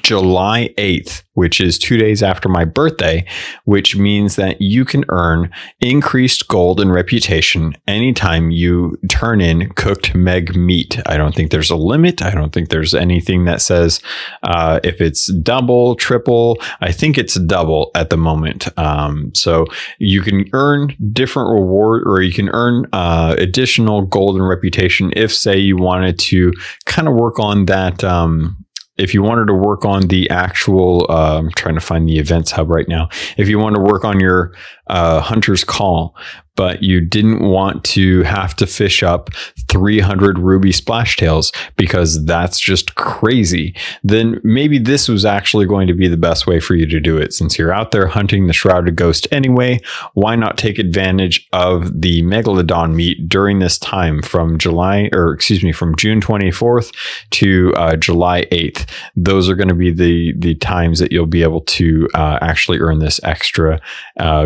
July 8th, which is 2 days after my birthday, which means that you can earn increased gold and reputation anytime you turn in cooked meg meat. I don't think there's a limit. I don't think there's anything that says if it's double, triple. I think it's double at the moment. So you can earn different reward, or you can earn additional gold and reputation if, say, you wanted to kind of work on that. If you wanted to work on the actual, I'm trying to find the events hub right now. If you want to work on your Hunter's Call, but you didn't want to have to fish up 300 ruby splashtails because that's just crazy, then maybe this was actually going to be the best way for you to do it. Since you're out there hunting the Shrouded Ghost anyway, why not take advantage of the Megalodon meat during this time from June 24th to July 8th. Those are going to be the times that you'll be able to actually earn this extra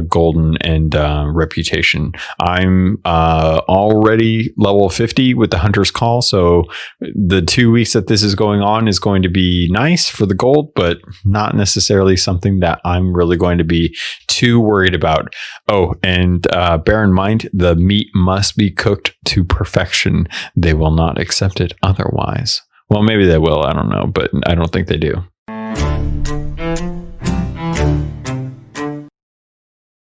golden and reputation. I'm already level 50 with the Hunter's Call, so the 2 weeks that this is going on is going to be nice for the gold, but not necessarily something that I'm really going to be too worried about. Oh, and bear in mind, the meat must be cooked to perfection. They will not accept it otherwise. Well, maybe they will. I don't know, but I don't think they do.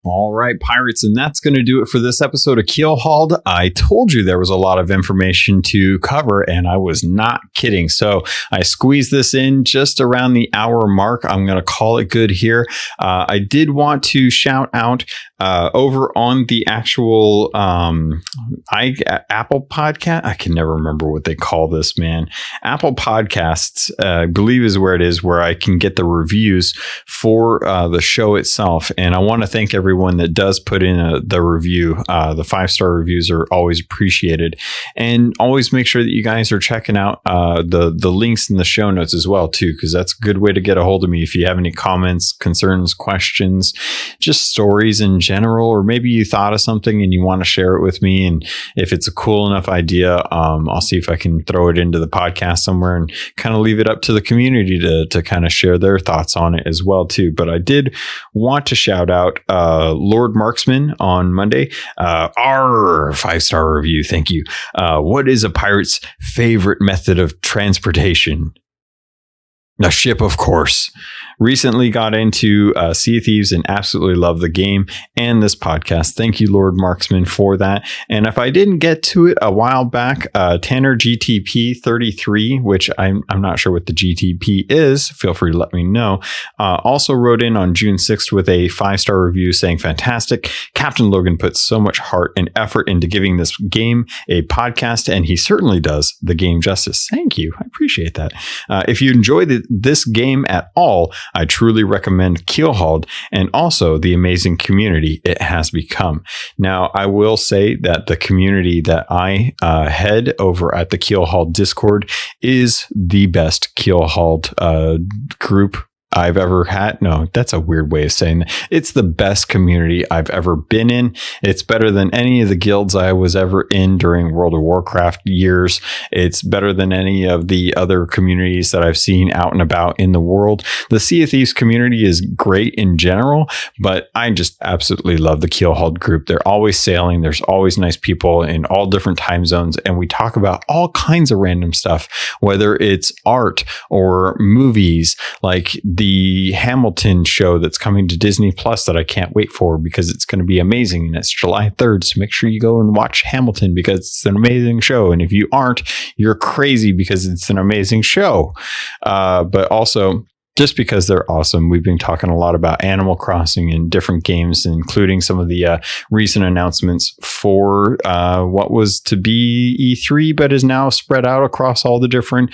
All right, pirates, and that's going to do it for this episode of Keelhauled. I told you there was a lot of information to cover, and I was not kidding. So I squeezed this in just around the hour mark. I'm going to call it good here. I did want to shout out over on the actual Apple Podcast. I can never remember what they call this, man. Apple Podcasts, I believe is where it is, where I can get the reviews for the show itself. And I want to thank everyone that does put in the review. The 5-star reviews are always appreciated, and always make sure that you guys are checking out the links in the show notes as well too, because that's a good way to get a hold of me if you have any comments, concerns, questions, just stories in general, or maybe you thought of something and you want to share it with me. And if it's a cool enough idea, I'll see if I can throw it into the podcast somewhere and kind of leave it up to the community to kind of share their thoughts on it as well too. But I did want to shout out Lord Marksman on Monday. Our 5-star review. Thank you. What is a pirate's favorite method of transportation? A ship, of course. Recently got into Sea of Thieves and absolutely love the game and this podcast. Thank you, Lord Marksman, for that. And if I didn't get to it a while back, Tanner GTP 33, which I'm not sure what the GTP is, feel free to let me know, also wrote in on June 6th with a 5-star review saying, fantastic. CaptainLogun puts so much heart and effort into giving this game a podcast, and he certainly does the game justice. Thank you. I appreciate that. If you enjoy this game at all, I truly recommend Keelhauled, and also the amazing community it has become. Now, I will say that the community that I head over at the Keelhauled Discord is the best Keelhauled group I've ever had. No, that's a weird way of saying that. It's the best community I've ever been in. It's better than any of the guilds I was ever in during World of Warcraft years. It's better than any of the other communities that I've seen out and about in the world. The Sea of Thieves community is great in general, but I just absolutely love the Keelhauled group. They're always sailing. There's always nice people in all different time zones, and we talk about all kinds of random stuff, whether it's art or movies, like the Hamilton show that's coming to Disney Plus that I can't wait for because it's going to be amazing, and it's July 3rd. So make sure you go and watch Hamilton because it's an amazing show. And if you aren't, you're crazy because it's an amazing show. But also just because they're awesome. We've been talking a lot about Animal Crossing and different games, including some of the recent announcements for what was to be E3, but is now spread out across all the different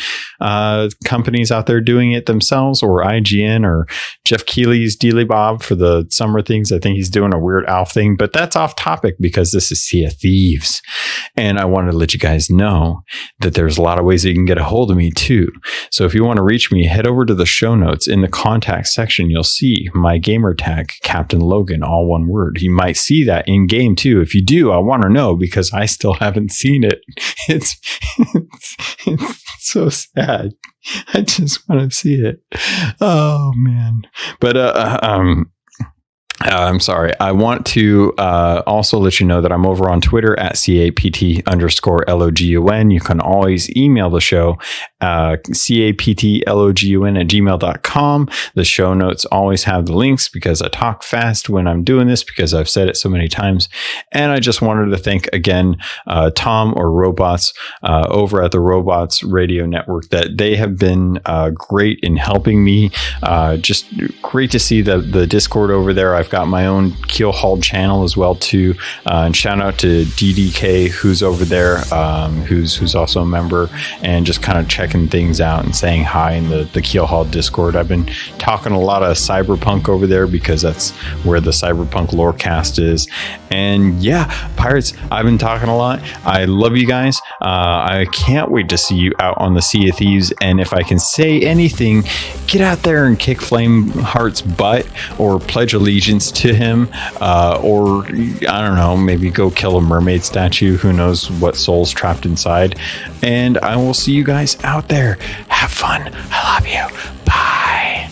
companies out there doing it themselves, or IGN, or Jeff Keighley's Dealy Bob for the summer things. I think he's doing a Weird Al thing, but that's off topic because this is Sea of Thieves. And I wanted to let you guys know that there's a lot of ways that you can get a hold of me too. So if you want to reach me, head over to the show notes. In the contact section, you'll see my gamer tag, CaptainLogun, all one word. You might see that in game too. If you do, I want to know because I still haven't seen it. It's so sad. I just want to see it. Oh man. But I'm sorry. I want to also let you know that I'm over on Twitter at CAPT_LOGUN. You can always email the show, CAPTLOGUN@gmail.com. The show notes always have the links because I talk fast when I'm doing this because I've said it so many times. And I just wanted to thank again Tom or Robots over at the Robots Radio Network, that they have been great in helping me. Just great to see the Discord over there. I've got my own Keelhauled channel as well too, and shout out to DDK who's over there, who's also a member, and just kind of checking things out and saying hi in the Keelhauled Discord. I've been talking a lot of cyberpunk over there because that's where the cyberpunk lorecast is. And yeah, Pirates, I've been talking a lot. I love you guys. I can't wait to see you out on the Sea of Thieves. And if I can say anything, get out there and kick Flameheart's butt, or pledge allegiance to him, or I don't know, maybe go kill a mermaid statue. Who knows what soul's trapped inside. And I will see you guys out there. Have fun. I love you. Bye.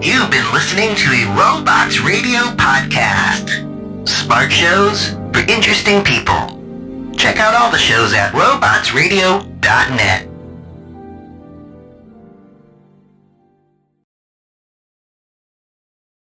You've been listening to a Robots Radio podcast. Smart shows for interesting people. Check out all the shows at robotsradio.net.